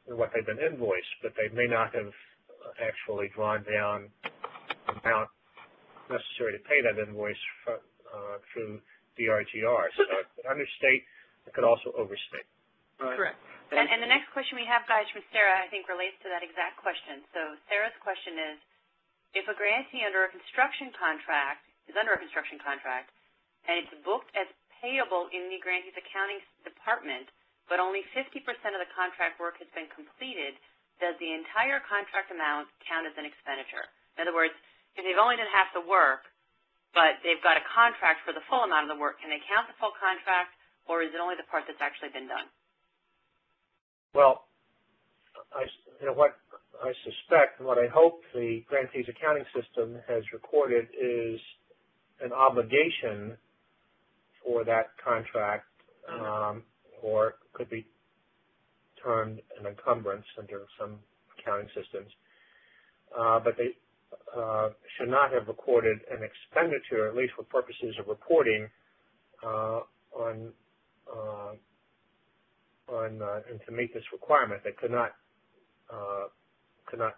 what they've been invoiced, but they may not have actually drawn down the amount necessary to pay that invoice through DRGR. So it could understate, it could also overstate. Right. Correct. And the next question we have, guys, from Sarah, I think relates to that exact question. So Sarah's question is, if a grantee is under a construction contract, and it's booked as payable in the grantee's accounting department, but only 50% of the contract work has been completed, does the entire contract amount count as an expenditure? In other words, if they've only done half the work, but they've got a contract for the full amount of the work, can they count the full contract, or is it only the part that's actually been done? Well, what I suspect and what I hope the grantee's accounting system has recorded is an obligation for that contract, or could be termed an encumbrance under some accounting systems, but they should not have recorded an expenditure, at least for purposes of reporting, and to meet this requirement. They could not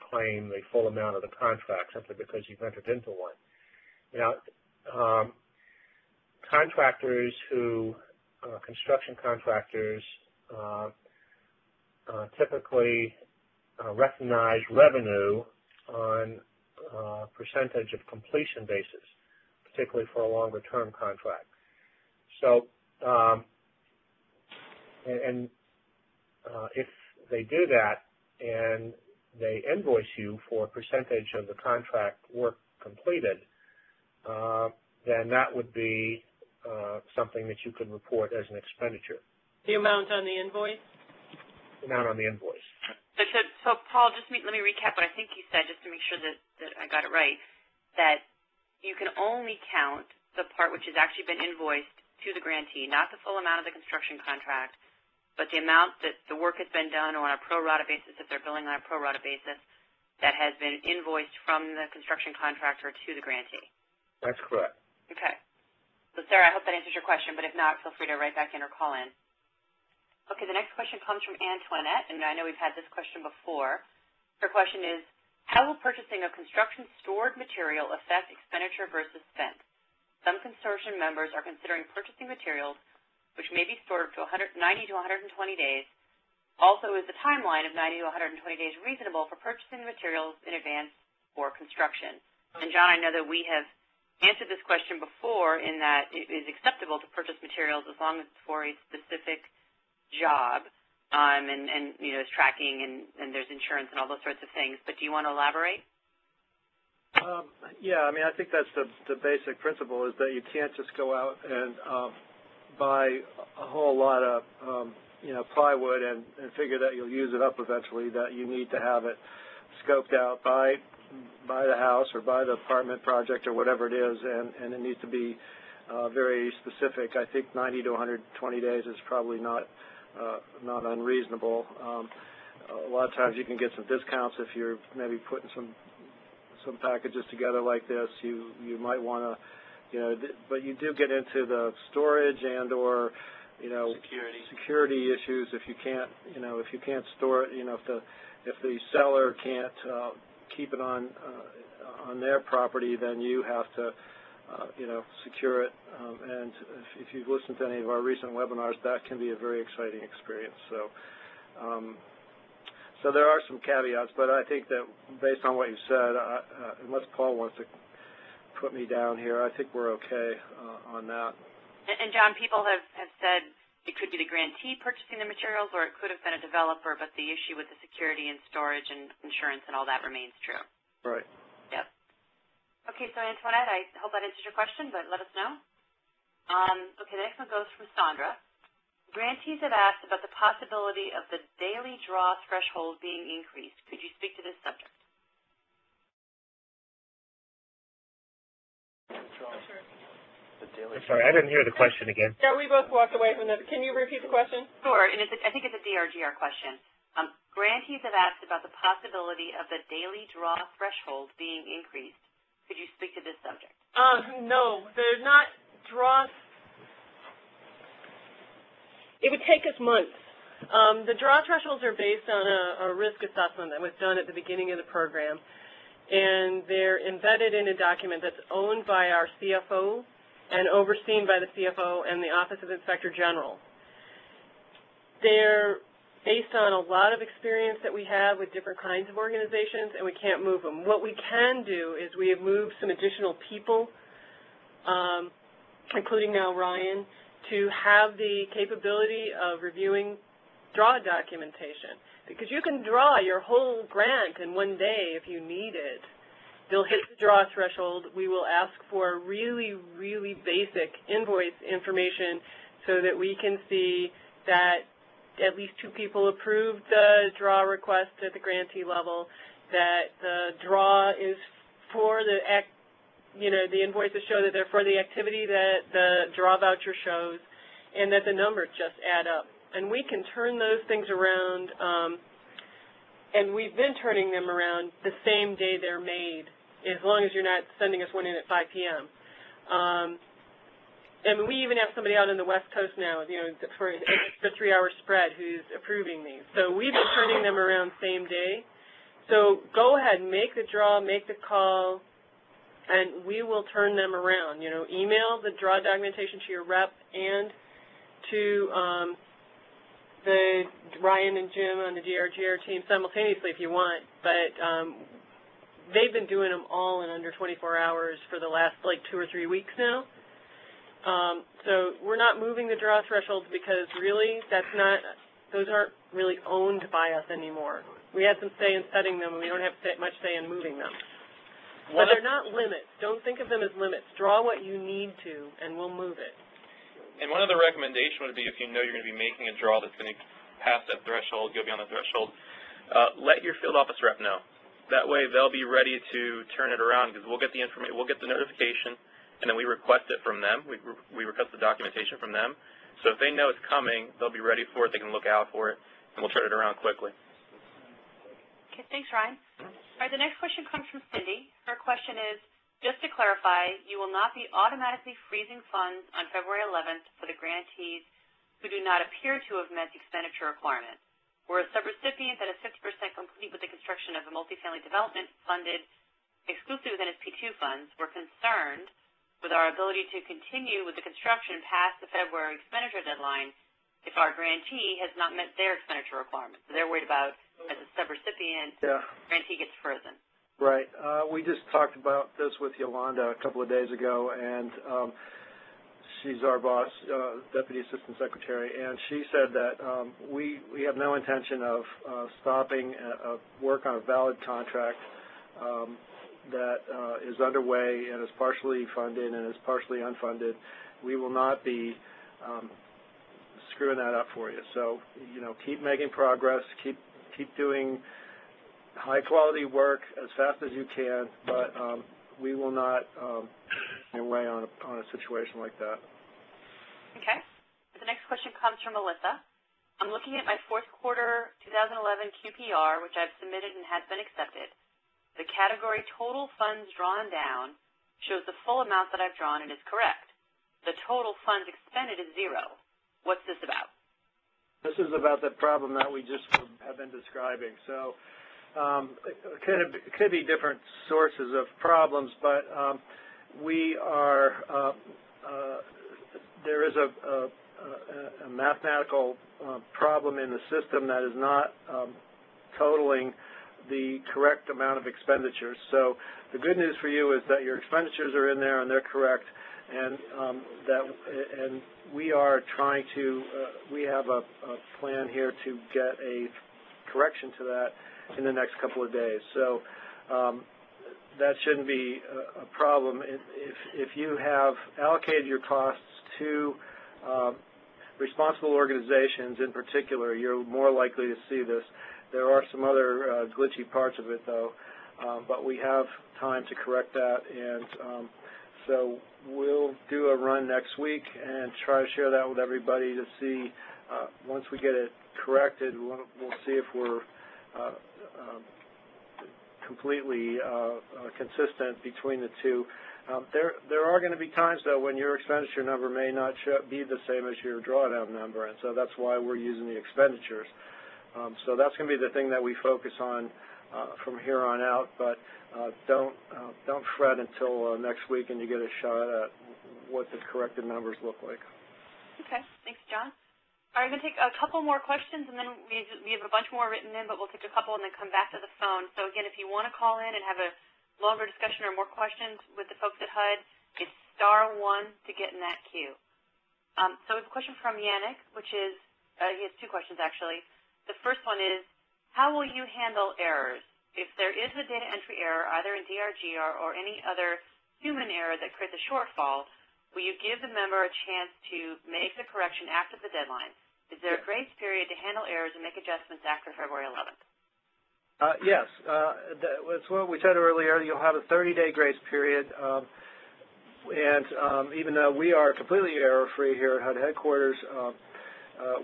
claim the full amount of the contract simply because you've entered into one. Now, contractors who, construction contractors, typically recognize revenue on percentage of completion basis, particularly for a longer-term contract. So, if they do that and they invoice you for a percentage of the contract work completed, then that would be something that you could report as an expenditure. The amount on the invoice? The amount on the invoice. So Paul, let me recap what I think you said, just to make sure that I got it right, that you can only count the part which has actually been invoiced to the grantee, not the full amount of the construction contract, but the amount that the work has been done on a pro rata basis, if they're billing on a pro rata basis, that has been invoiced from the construction contractor to the grantee. That's correct. Okay. So Sarah, I hope that answers your question, but if not, feel free to write back in or call in. Okay, the next question comes from Antoinette, and I know we've had this question before. Her question is, how will purchasing of construction stored material affect expenditure versus spent? Some consortium members are considering purchasing materials which may be stored up to 90 to 120 days. Also, is the timeline of 90 to 120 days reasonable for purchasing the materials in advance for construction? And John, I know that we have answered this question before in that it is acceptable to purchase materials as long as it's for a specific job, and there's tracking and there's insurance and all those sorts of things. But do you want to elaborate? Yeah, I mean, I think that's the basic principle, is that you can't just go out and buy a whole lot of plywood and figure that you'll use it up eventually. That you need to have it scoped out by the house or by the apartment project or whatever it is, and it needs to be very specific. I think 90 to 120 days is probably not unreasonable. A lot of times you can get some discounts if you're maybe putting some packages together like this. You might want to, but you do get into the storage and or security issues if you can't store it. If the seller can't keep it on their property, then you have to secure it. And if you've listened to any of our recent webinars, that can be a very exciting experience. So there are some caveats, but I think that based on what you said, unless Paul wants to put me down here, I think we're okay on that. And John, people have said it could be the grantee purchasing the materials, or it could have been a developer, but the issue with the security and storage and insurance and all that remains true. Right. Yep. Okay, so Antoinette, I hope that answers your question, but let us know. Okay, the next one goes from Sandra. Grantees have asked about the possibility of the daily draw threshold being increased. Could you speak to this subject? I'm sorry, I didn't hear the question again. Yeah, we both walked away from that. Can you repeat the question? Sure, and I think it's a DRGR question. Grantees have asked about the possibility of the daily draw threshold being increased. Could you speak to this subject? No, they're not draw. It would take us months. The draw thresholds are based on a risk assessment that was done at the beginning of the program, and they're embedded in a document that's owned by our CFO and overseen by the CFO and the Office of Inspector General. They're based on a lot of experience that we have with different kinds of organizations, and we can't move them. What we can do is we have moved some additional people, including now Ryan, to have the capability of reviewing draw documentation. Because you can draw your whole grant in one day if you need it. They'll hit the draw threshold. We will ask for really, really basic invoice information so that we can see that at least 2 people approved the draw request at the grantee level, that the draw is for the the invoices show that they're for the activity that the draw voucher shows, and that the numbers just add up. And we can turn those things around, and we've been turning them around the same day they're made, as long as you're not sending us one in at 5 p.m. And we even have somebody out on the West Coast now, for the 3-hour spread who's approving these. So we've been turning them around same day. So go ahead, make the draw, make the call, and we will turn them around. Email the draw documentation to your rep and to the Ryan and Jim on the DRGR team simultaneously if you want. But they've been doing them all in under 24 hours for the last 2 or 3 weeks now. So we're not moving the draw thresholds because really those aren't really owned by us anymore. We had some say in setting them, and we don't have much say in moving them. But they're not limits. Don't think of them as limits. Draw what you need to, and we'll move it. And one other recommendation would be, if you know you're going to be making a draw that's going to pass that threshold, go beyond the threshold, let your field office rep know. That way they'll be ready to turn it around, because we'll get the information, we'll get the notification, and then we request it from them. We request the documentation from them. So if they know it's coming, they'll be ready for it. They can look out for it, and we'll turn it around quickly. Okay, thanks, Ryan. All right, the next question comes from Cindy. Her question is, just to clarify, you will not be automatically freezing funds on February 11th for the grantees who do not appear to have met the expenditure requirement. We're a subrecipient that is 50% complete with the construction of a multifamily development funded exclusively with NSP2 funds. We're concerned with our ability to continue with the construction past the February expenditure deadline if our grantee has not met their expenditure requirements. So they're worried about, as a subrecipient, grantee gets frozen. Right. We just talked about this with Yolanda a couple of days ago, and she's our boss, Deputy Assistant Secretary, and she said that we have no intention of stopping work on a valid contract that is underway and is partially funded and is partially unfunded. We will not be screwing that up for you. So, keep making progress, keep doing high-quality work as fast as you can, but we will not away on a situation like that. Okay. The next question comes from Melissa. I'm looking at my fourth quarter 2011 QPR, which I've submitted and has been accepted. The category total funds drawn down shows the full amount that I've drawn and is correct. The total funds expended is 0. What's this about? This is about the problem that we just have been describing. So it could be different sources of problems, but we are, there is a mathematical problem in the system that is not totaling the correct amount of expenditures. So the good news for you is that your expenditures are in there and they're correct, and we are trying to, we have a plan here to get a correction to that in the next couple of days. So that shouldn't be a problem. If you have allocated your costs to responsible organizations in particular, you're more likely to see this. There are some other glitchy parts of it, though, but we have time to correct that, and so we'll do a run next week and try to share that with everybody to see, once we get it corrected, we'll see if we're completely consistent between the two. There are going to be times, though, when your expenditure number may not be the same as your drawdown number, and so that's why we're using the expenditures. So that's going to be the thing that we focus on from here on out, but don't fret until next week and you get a shot at what the corrected numbers look like. Okay, thanks, John. All right, we're going to take a couple more questions, and then we have a bunch more written in, but we'll take a couple and then come back to the phone. So again, if you want to call in and have a longer discussion or more questions with the folks at HUD, it's *1 to get in that queue. So we have a question from Yannick, which is, he has two questions actually. The first one is, how will you handle errors? If there is a data entry error, either in DRGR or any other human error that creates a shortfall, will you give the member a chance to make the correction after the deadline? Is there a grace period to handle errors and make adjustments after February 11th? Yes. That's what we said earlier. You'll have a 30-day grace period. And even though we are completely error-free here at HUD Headquarters,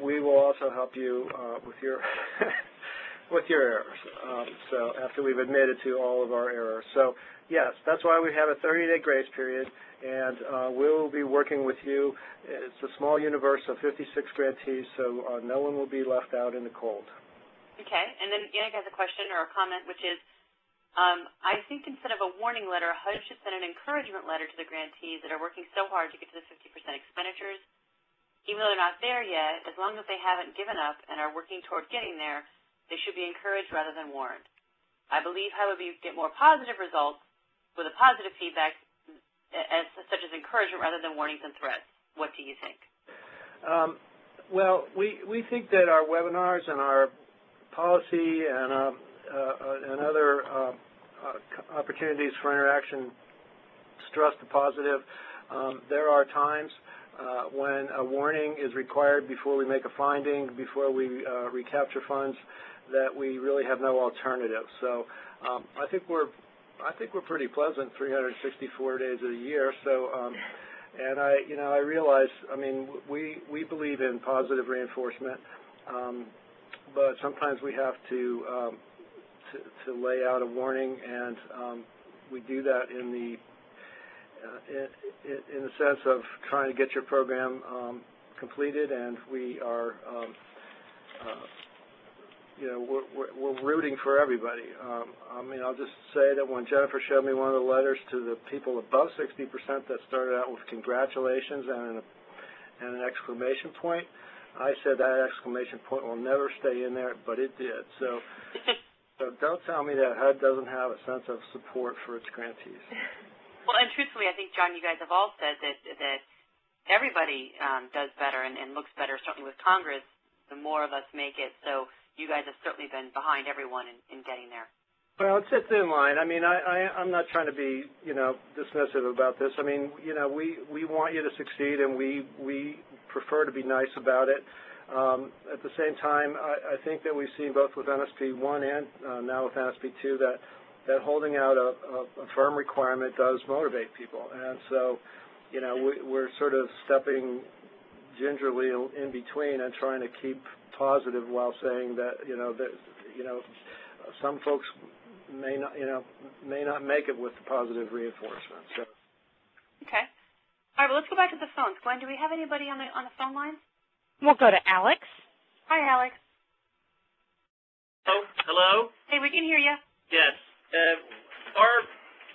we will also help you with your with your errors. So after we've admitted to all of our errors. So yes, that's why we have a 30-day grace period, and we'll be working with you. It's a small universe of 56 grantees, so no one will be left out in the cold. Okay, and then Yannick has a question or a comment, which is, I think instead of a warning letter, HUD should send an encouragement letter to the grantees that are working so hard to get to the 50% expenditures. Even though they're not there yet, as long as they haven't given up and are working toward getting there, they should be encouraged rather than warned. I believe HUD would get more positive results with a positive feedback, such as encouragement rather than warnings and threats. What do you think? Well, we think that our webinars and our policy and other opportunities for interaction stress the positive. There are times when a warning is required before we make a finding, before we recapture funds, that we really have no alternative. So I think we're pretty pleasant 364 days of the year. So and I realize, I mean, we believe in positive reinforcement, but sometimes we have to lay out a warning, and we do that in the sense of trying to get your program completed, and we are, we're rooting for everybody. I mean, I'll just say that when Jennifer showed me one of the letters to the people above 60% that started out with congratulations and an exclamation point, I said that exclamation point will never stay in there, but it did. So don't tell me that HUD doesn't have a sense of support for its grantees. Well, and truthfully, I think, John, you guys have all said that everybody does better and looks better, certainly with Congress, the more of us make it. So you guys have certainly been behind everyone in getting there. Well, it's in line. I mean, I'm not trying to be, dismissive about this. I mean, we want you to succeed, and we prefer to be nice about it. At the same time, I think that we've seen both with NSP1 and now with NSP2 that holding out a firm requirement does motivate people. And so, we're sort of stepping gingerly in between and trying to keep positive while saying that, some folks may not make it with the positive reinforcement. So. Okay. All right, well, let's go back to the phones. Glenn, do we have anybody on the phone line? We'll go to Alex. Hi, Alex. Oh, hello? Hey, we can hear you. Yes. Our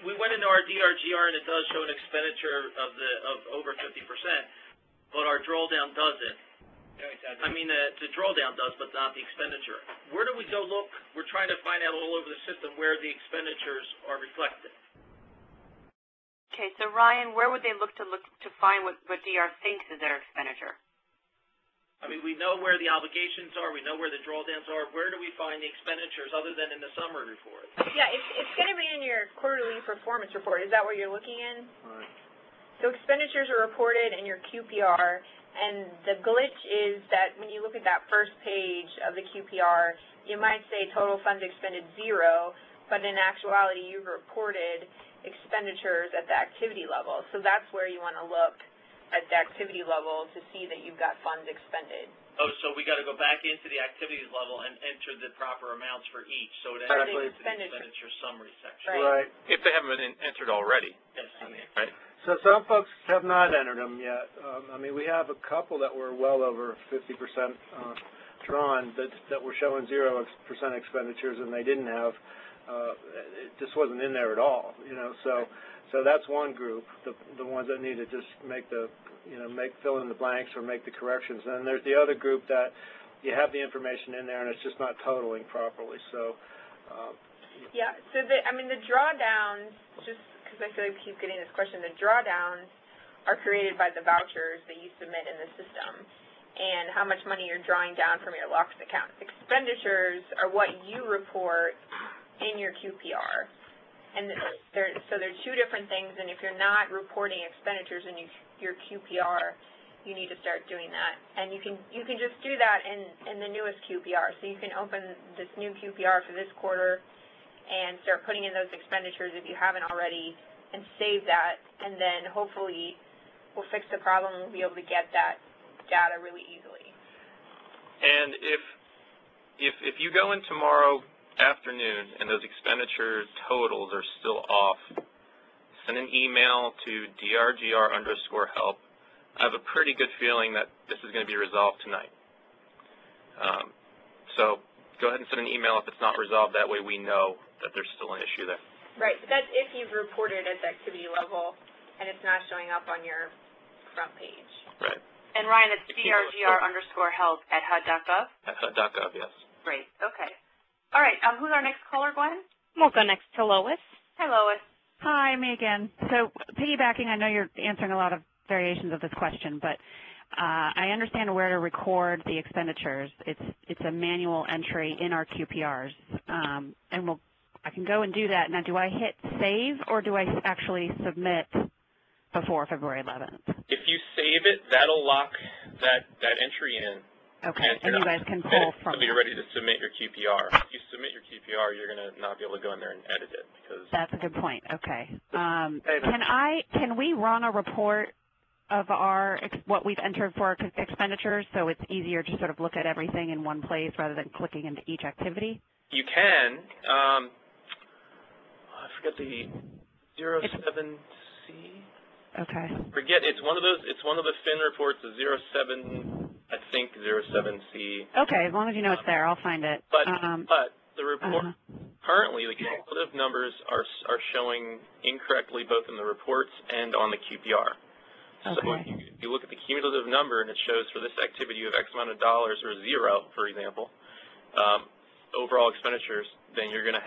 we went into our DRGR and it does show an expenditure of over 50%, but our drawdown doesn't. I mean, the drawdown does, but not the expenditure. Where do we go look? We're trying to find out all over the system where the expenditures are reflected. Okay, so Ryan, where would they look to find what DR thinks is their expenditure? I mean, we know where the obligations are. We know where the drawdowns are. Where do we find the expenditures other than in the summary report? Yeah, it's going to be in your quarterly performance report. Is that what you're looking in? Right. So expenditures are reported in your QPR. And the glitch is that when you look at that first page of the QPR, you might say total funds expended 0, but in actuality you've reported expenditures at the activity level. So that's where you want to look at the activity level to see that you've got funds expended. Oh, so we got to go back into the activities level and enter the proper amounts for each. So it Exactly. enters into the expenditure summary section. Right. If they haven't been entered already. Yes. Right. So some folks have not entered them yet. I mean, we have a couple that were well over 50% drawn that were showing 0% expenditures, and they didn't have. It just wasn't in there at all. So that's one group, the ones that need to just fill in the blanks or make the corrections. And then there's the other group that you have the information in there and it's just not totaling properly. So. Yeah. So the drawdowns, just because I feel like we keep getting this question, the drawdowns are created by the vouchers that you submit in the system and how much money you're drawing down from your locked account. Expenditures are what you report in your QPR. And so they're two different things, and if you're not reporting expenditures in your QPR, you need to start doing that. And you can just do that in the newest QPR. So you can open this new QPR for this quarter and start putting in those expenditures if you haven't already, and save that, and then hopefully we'll fix the problem and we'll be able to get that data really easily. And if you go in tomorrow afternoon and those expenditure totals are still off, send an email to DRGR_help. I have a pretty good feeling that this is going to be resolved tonight. So go ahead and send an email if it's not resolved. That way we know that there's still an issue there. Right, but that's if you've reported at the activity level and it's not showing up on your front page. Right. And Ryan, it's DRGR_help at HUD.gov? At HUD.gov, yes. Great, okay. All right, who's our next caller, Gwen? We'll go next to Lois. Hi, Lois. Hi, me again. So piggybacking, I know you're answering a lot of variations of this question, but I understand where to record the expenditures. It's a manual entry in our QPRs, and I can go and do that. Now, do I hit save, or do I actually submit before February 11th? If you save it, that'll lock that entry in. Okay, and you guys can pull from so you're ready to submit your QPR. If you submit your QPR, you're going to not be able to go in there and edit it. Because that's a good point. Okay. Can we run a report of what we've entered for expenditures, so it's easier to sort of look at everything in one place rather than clicking into each activity? You can. I forget the 07C. Okay. Forget, it's one of the fin reports, the 07, I think 07C. Okay, as long as you know it's there, I'll find it. But the report currently, the cumulative numbers are showing incorrectly both in the reports and on the QPR. So if you look at the cumulative number and it shows for this activity you have X amount of dollars or 0, for example, overall expenditures, then they're going to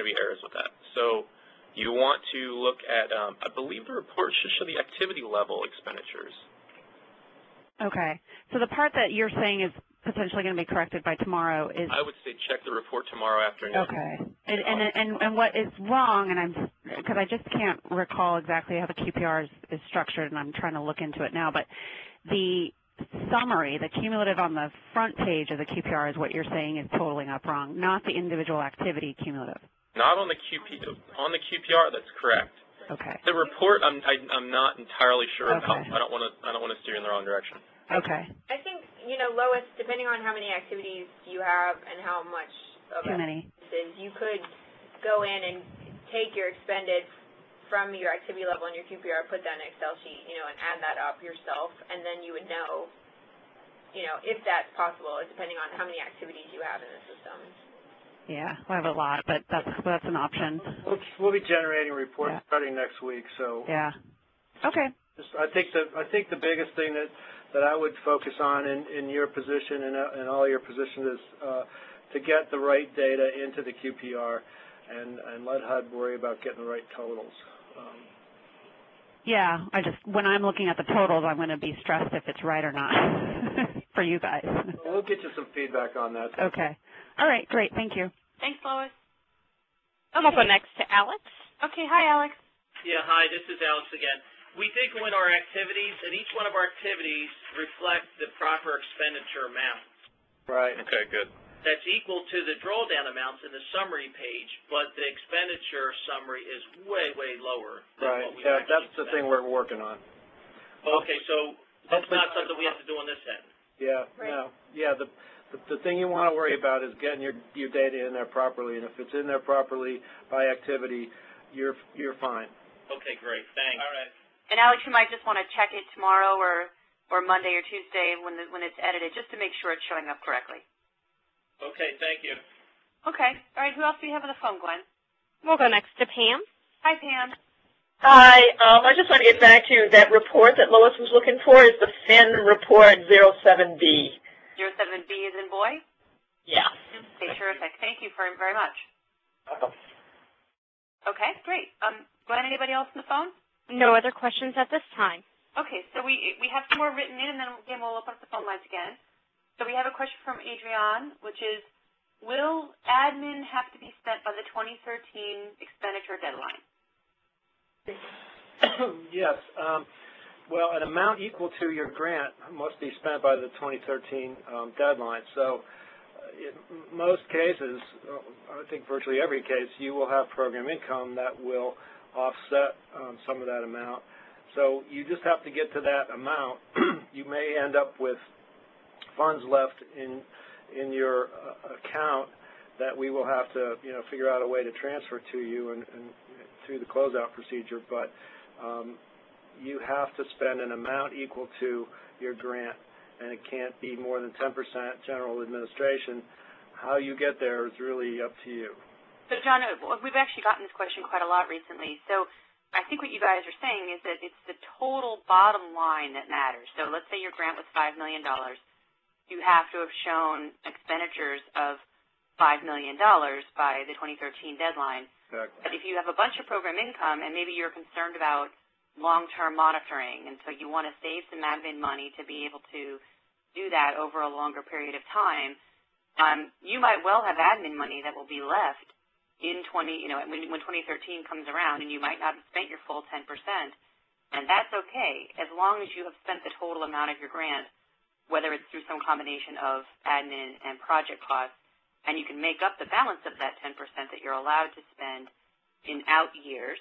be errors with that. So you want to look at, I believe the report should show the activity level expenditures. Okay. So the part that you're saying is potentially going to be corrected by tomorrow is... I would say check the report tomorrow afternoon. Okay. And what is wrong, and because I just can't recall exactly how the QPR is structured, and I'm trying to look into it now, but the summary, the cumulative on the front page of the QPR is what you're saying is totaling up wrong, not the individual activity cumulative. Not on the QPR, that's correct. Okay. The report, I'm not entirely sure about. I don't want to steer in the wrong direction. Okay. I think, Lois, depending on how many activities you have and how much of it is, you could go in and take your expended from your activity level in your QPR, put that in an Excel sheet, and add that up yourself, and then you would know, if that's possible, depending on how many activities you have in the system. Yeah, I have a lot, but that's an option. We'll be generating reports starting next week. So yeah, okay. I think the biggest thing that I would focus on in your position and all your positions is to get the right data into the QPR and let HUD worry about getting the right totals. Yeah, when I'm looking at the totals, I'm going to be stressed if it's right or not for you guys. We'll get you some feedback on that. Okay. All right, great. Thank you. Thanks, Lois. Okay. We'll go next to Alex. Okay, hi, Alex. Yeah, hi, this is Alex again. We take in our activities, and each one of our activities reflects the proper expenditure amount. Right. Okay, good. That's equal to the drawdown amounts in the summary page, but the expenditure summary is way, way lower than what we actually that's the spent. thing we're working on. Okay, so that's not something we have to do on this end. Yeah, right. No. Yeah, the thing you want to worry about is getting your data in there properly, and if it's in there properly by activity, you're fine. Okay, great. Thanks. All right. And Alex, you might just want to check it tomorrow or Monday or Tuesday when it's edited, just to make sure it's showing up correctly. Okay, thank you. Okay. All right. Who else do you have on the phone, Gwen? We'll go next to Pam. Hi, Pam. Hi. I just want to get back to that report that Lois was looking for. Is the FIN report 07B? 07B is in boy? Yeah. Okay, terrific. Thank you very much. Okay, great. Gwen, anybody else on the phone? No other questions at this time. Okay, so we have some more written in, and then again we'll open up the phone lines again. So we have a question from Adrienne, which is, will admin have to be spent by the 2013 expenditure deadline? Yes. Well, an amount equal to your grant must be spent by the 2013 deadline. So in most cases, I think virtually every case, you will have program income that will offset some of that amount. So you just have to get to that amount. You may end up with funds left in your account that we will have to, figure out a way to transfer to you and through the closeout procedure. But you have to spend an amount equal to your grant, and it can't be more than 10% general administration. How you get there is really up to you. So, John, we've actually gotten this question quite a lot recently. So I think what you guys are saying is that it's the total bottom line that matters. So let's say your grant was $5 million. You have to have shown expenditures of $5 million by the 2013 deadline. Exactly. But if you have a bunch of program income and maybe you're concerned about long-term monitoring, and so you want to save some admin money to be able to do that over a longer period of time, you might well have admin money that will be left in when 2013 comes around, and you might not have spent your full 10%, and that's okay as long as you have spent the total amount of your grant, whether it's through some combination of admin and project costs, and you can make up the balance of that 10% that you're allowed to spend in out years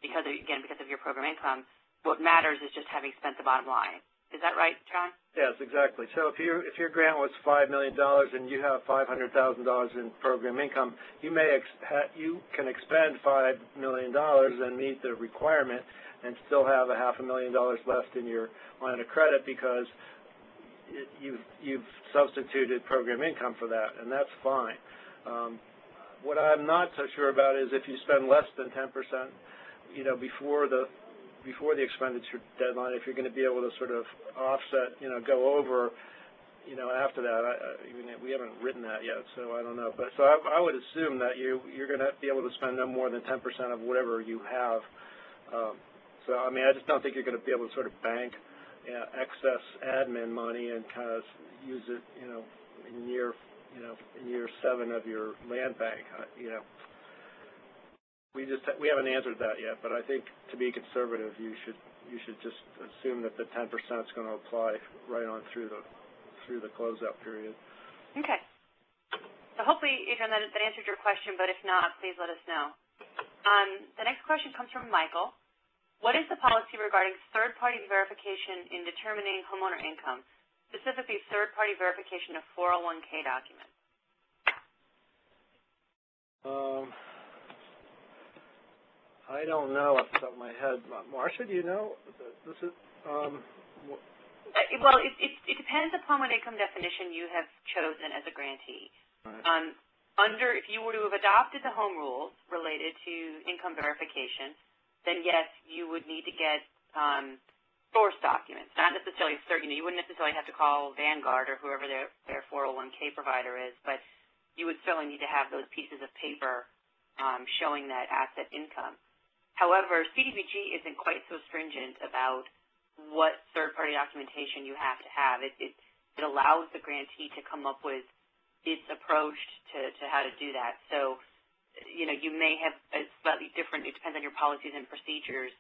because of your program income. What matters is just having spent the bottom line. Is that right, John? Yes, exactly. So if your grant was $5 million and you have $500,000 in program income, you can expend $5 million and meet the requirement and still have $500,000 left in your line of credit because you've substituted program income for that, and that's fine. What I'm not so sure about is if you spend less than 10%, before the expenditure deadline, if you're going to be able to sort of offset, go over, after that. We haven't written that yet, so I don't know. But so I would assume that you're going to be able to spend no more than 10% of whatever you have. So I just don't think you're going to be able to sort of bank excess admin money and kind of use it, in year 7 of your land bank. We haven't answered that yet, but I think to be conservative, you should just assume that the 10% is going to apply right on through the closeout period. Okay. So hopefully, Adrian, that answered your question, but if not, please let us know. The next question comes from Michael. What is the policy regarding third-party verification in determining homeowner income, specifically third-party verification of 401k documents? I don't know off the top of my head. Marcia, do you know? This is, well, it depends upon what income definition you have chosen as a grantee. Right. if you were to have adopted the home rules related to income verification, then yes, you would need to get source documents, not necessarily certain. You wouldn't necessarily have to call Vanguard or whoever their 401k provider is, but you would certainly need to have those pieces of paper showing that asset income. However, CDBG isn't quite so stringent about what third-party documentation you have to have. It allows the grantee to come up with its approach to how to do that. So, you may have a slightly different, it depends on your policies and procedures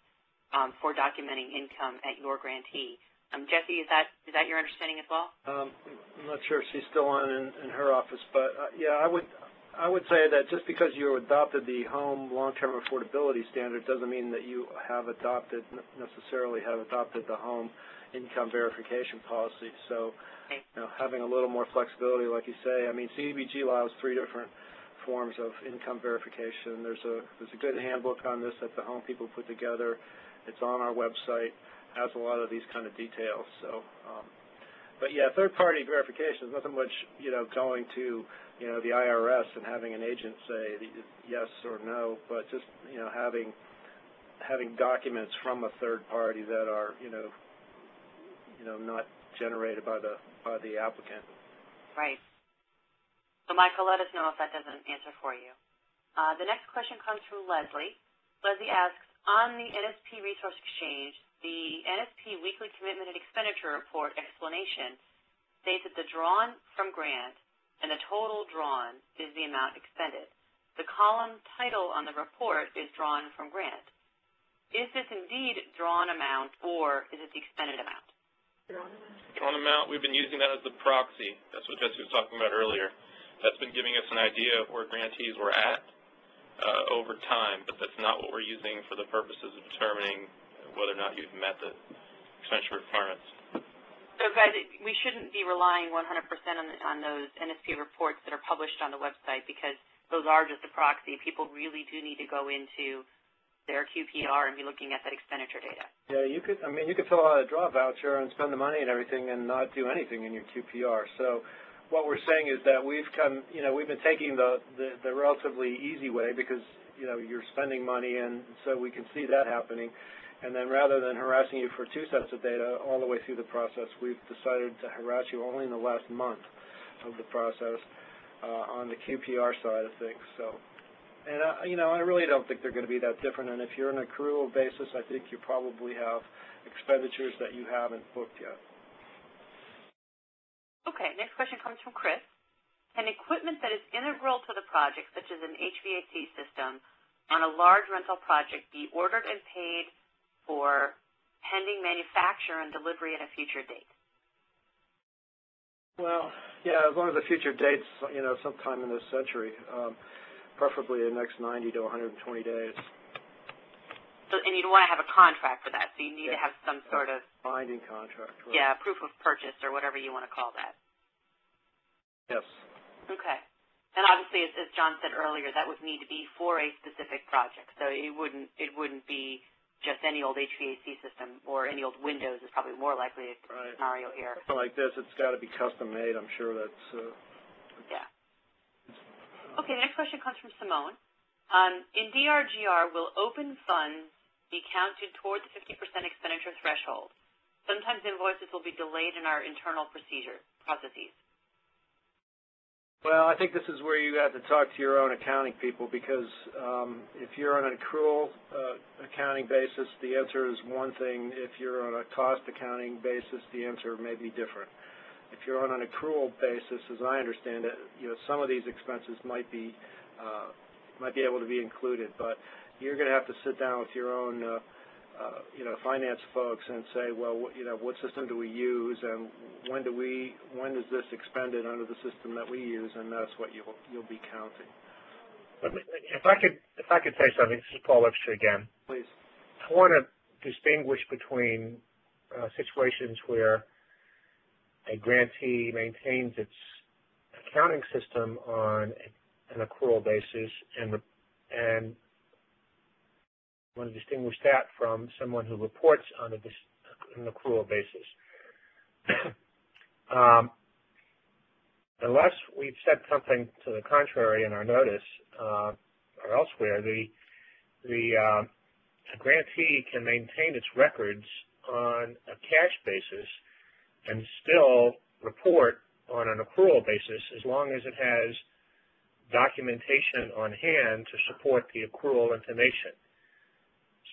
for documenting income at your grantee. Jessie, is that your understanding as well? I'm not sure if she's still on in her office, but yeah, I would say that just because you adopted the home long-term affordability standard doesn't mean that you necessarily have adopted the home income verification policy. So, having a little more flexibility, like you say. I mean, CDBG allows 3 different forms of income verification. There's a good handbook on this that the Home people put together. It's on our website. Has a lot of these kind of details. So, but yeah, third-party verification is nothing much, going to, the IRS and having an agent say yes or no, but just, having documents from a third party that are, not generated by the applicant. Right. So, Michael, let us know if that doesn't answer for you. The next question comes from Leslie. Leslie asks, on the NSP Resource Exchange, the NSP Weekly Commitment and Expenditure Report explanation states that the drawn from grant and the total drawn is the amount expended. The column title on the report is drawn from grant. Is this indeed drawn amount, or is it the expended amount? Drawn amount, we've been using that as the proxy. That's what Jesse was talking about earlier. That's been giving us an idea of where grantees were at over time, but that's not what we're using for the purposes of determining whether or not you've met the expenditure requirements. So, guys, we shouldn't be relying 100% on those NSP reports that are published on the website, because those are just a proxy. People really do need to go into their QPR and be looking at that expenditure data. Yeah, you could fill out a draw voucher and spend the money and everything and not do anything in your QPR. So what we're saying is that we've been taking the relatively easy way, because, you're spending money, and so we can see that happening. And then rather than harassing you for 2 sets of data all the way through the process, we've decided to harass you only in the last month of the process on the QPR side of things. So, and I really don't think they're going to be that different. And if you're on an accrual basis, I think you probably have expenditures that you haven't booked yet. Okay, next question comes from Chris. Can equipment that is integral to the project, such as an HVAC system, on a large rental project be ordered and paid for pending manufacture and delivery at a future date? Well, yeah, as long as the future date's, sometime in this century, preferably the next 90 to 120 days. So, and you'd want to have a contract for that, so you need to have some sort of binding contract. Right. Yeah, proof of purchase or whatever you want to call that. Yes. Okay. And obviously, as John said earlier, that would need to be for a specific project. So it wouldn't be just any old HVAC system or any old windows is probably more likely a scenario here. Something like this, it's got to be custom made. I'm sure that's. Yeah. Okay. The next question comes from Simone. In DRGR, will open funds be counted toward the 50% expenditure threshold? Sometimes invoices will be delayed in our internal processes. Well, I think this is where you have to talk to your own accounting people, because if you're on an accrual accounting basis, the answer is one thing. If you're on a cost accounting basis, the answer may be different. If you're on an accrual basis, as I understand it, some of these expenses might be able to be included, but you're going to have to sit down with your own finance folks and say, well, what system do we use, and when is this expended under the system that we use, and that's what you'll be counting. If I could say something, this is Paul Webster again. Please. I want to distinguish between situations where a grantee maintains its accounting system on an accrual basis, and I want to distinguish that from someone who reports on an accrual basis. unless we've said something to the contrary in our notice or elsewhere, the grantee can maintain its records on a cash basis and still report on an accrual basis as long as it has documentation on hand to support the accrual information.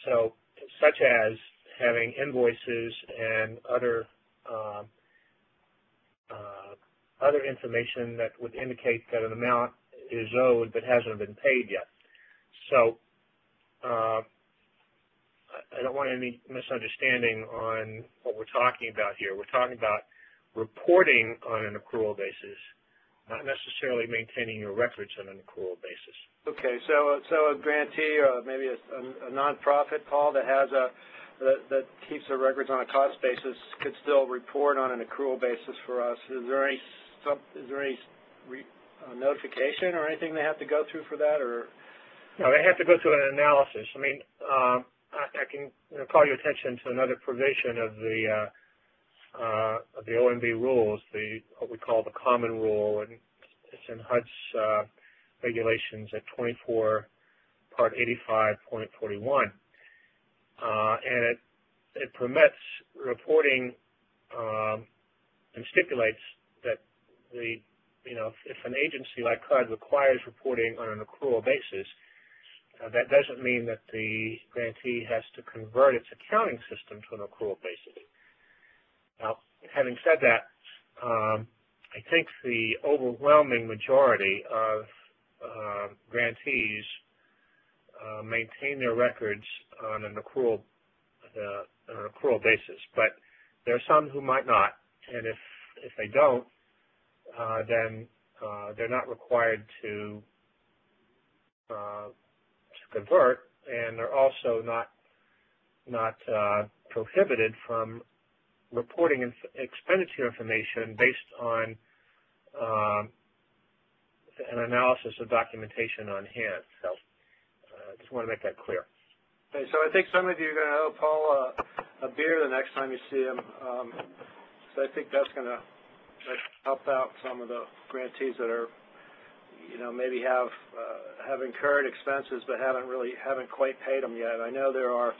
So, such as having invoices and other information that would indicate that an amount is owed but hasn't been paid yet. So, I don't want any misunderstanding on what we're talking about here. We're talking about reporting on an accrual basis, not necessarily maintaining your records on an accrual basis. Okay, so a grantee or maybe a nonprofit, Paul, that has that keeps their records on a cost basis could still report on an accrual basis for us. Is there any notification or anything they have to go through for that, or? No, they have to go through an analysis. I mean, I can call your attention to another provision of the OMB rules, what we call the common rule, and it's in HUD's regulations at 24 Part 85.41, and it permits reporting and stipulates that if an agency like HUD requires reporting on an accrual basis, that doesn't mean that the grantee has to convert its accounting system to an accrual basis. Now, having said that, I think the overwhelming majority of grantees maintain their records on an accrual basis, but there are some who might not, and if they don't, then they're not required to convert, and they're also not prohibited from reporting expenditure information based on an analysis of documentation on hand. So I just want to make that clear. Okay, so I think some of you are going to owe Paul a beer the next time you see him. So I think that's going to help out some of the grantees that are, maybe have incurred expenses but haven't quite paid them yet. I know there are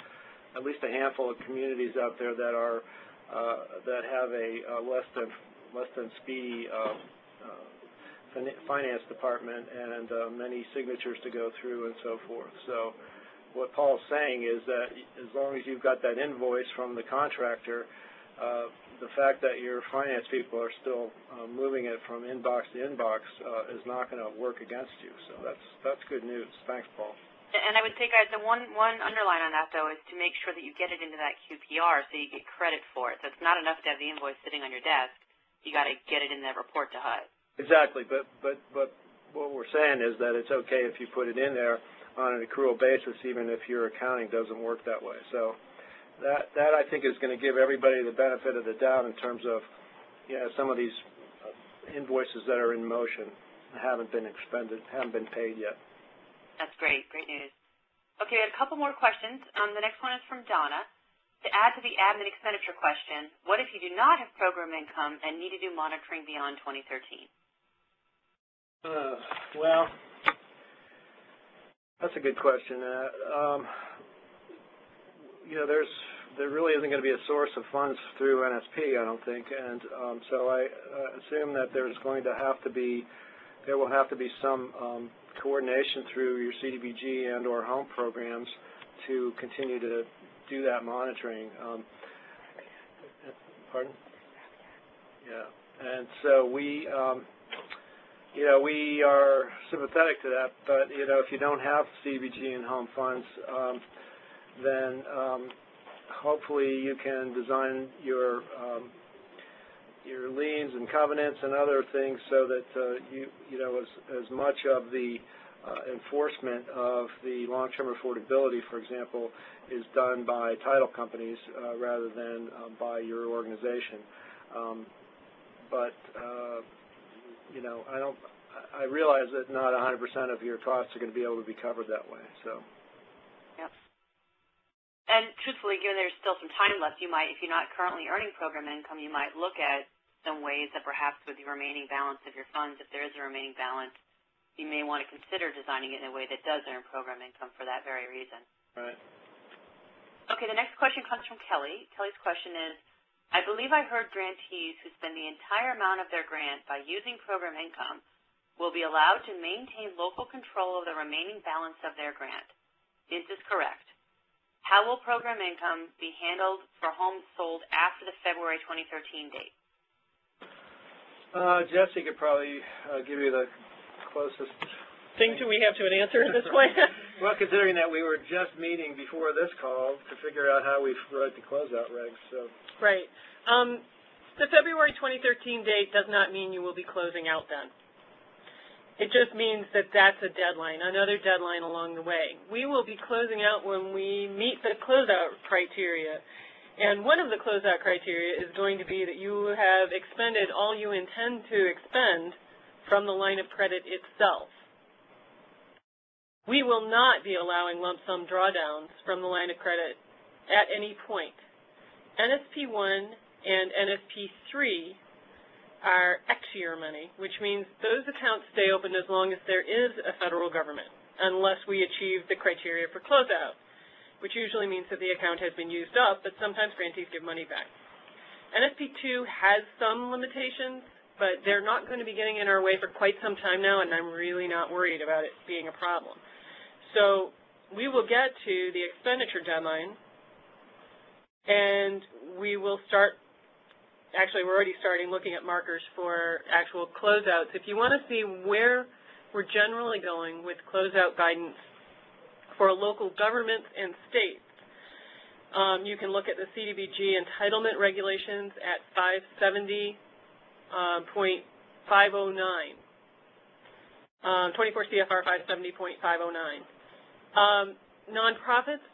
at least a handful of communities out there that are that have a less than speedy finance department and many signatures to go through and so forth. So what Paul's saying is that as long as you've got that invoice from the contractor, the fact that your finance people are still moving it from inbox to inbox is not going to work against you. So that's good news. Thanks, Paul. And I would take the one underline on that, though, is to make sure that you get it into that QPR so you get credit for it. So it's not enough to have the invoice sitting on your desk. You got to get it in that report to HUD. Exactly, but what we're saying is that it's okay if you put it in there on an accrual basis, even if your accounting doesn't work that way. So that I think is going to give everybody the benefit of the doubt in terms of, some of these invoices that are in motion haven't been expended, haven't been paid yet. That's great news. Okay, we have a couple more questions. The next one is from Donna. To add to the admin expenditure question, what if you do not have program income and need to do monitoring beyond 2013? Well, that's a good question. There really isn't going to be a source of funds through NSP, I don't think, and so I assume that there will have to be some coordination through your CDBG and or home programs to continue to do that monitoring. Pardon? Yeah, and so we are sympathetic to that, but if you don't have CDBG and home funds, then hopefully you can design your liens and covenants and other things so that as much of the enforcement of the long-term affordability, for example, is done by title companies rather than by your organization. I realize that not 100% of your costs are going to be able to be covered that way. So. Yep. And truthfully, given there's still some time left, you might, if you're not currently earning program income, you might look at some ways that perhaps with the remaining balance of your funds, if there is a remaining balance, you may want to consider designing it in a way that does earn program income for that very reason. Right. Okay, the next question comes from Kelly. Kelly's question is, I believe I heard grantees who spend the entire amount of their grant by using program income will be allowed to maintain local control of the remaining balance of their grant. Is this correct? How will program income be handled for homes sold after the February 2013 date? Jesse could probably give you the closest thing do we have to an answer at this point? Well, considering that we were just meeting before this call to figure out how we wrote the closeout regs. So. Right. The February 2013 date does not mean you will be closing out then. It just means that that's a deadline, another deadline along the way. We will be closing out when we meet the closeout criteria. And one of the closeout criteria is going to be that you have expended all you intend to expend from the line of credit itself. We will not be allowing lump sum drawdowns from the line of credit at any point. NSP1 and NSP3 are X-year money, which means those accounts stay open as long as there is a federal government, unless we achieve the criteria for closeout, which usually means that the account has been used up, but sometimes grantees give money back. NSP2 has some limitations, but they're not going to be getting in our way for quite some time now, and I'm really not worried about it being a problem. So we will get to the expenditure deadline, and we will start. Actually, we're already starting looking at markers for actual closeouts. If you want to see where we're generally going with closeout guidance for local governments and states, you can look at the CDBG entitlement regulations at 570.509, 24 CFR 570.509. Nonprofits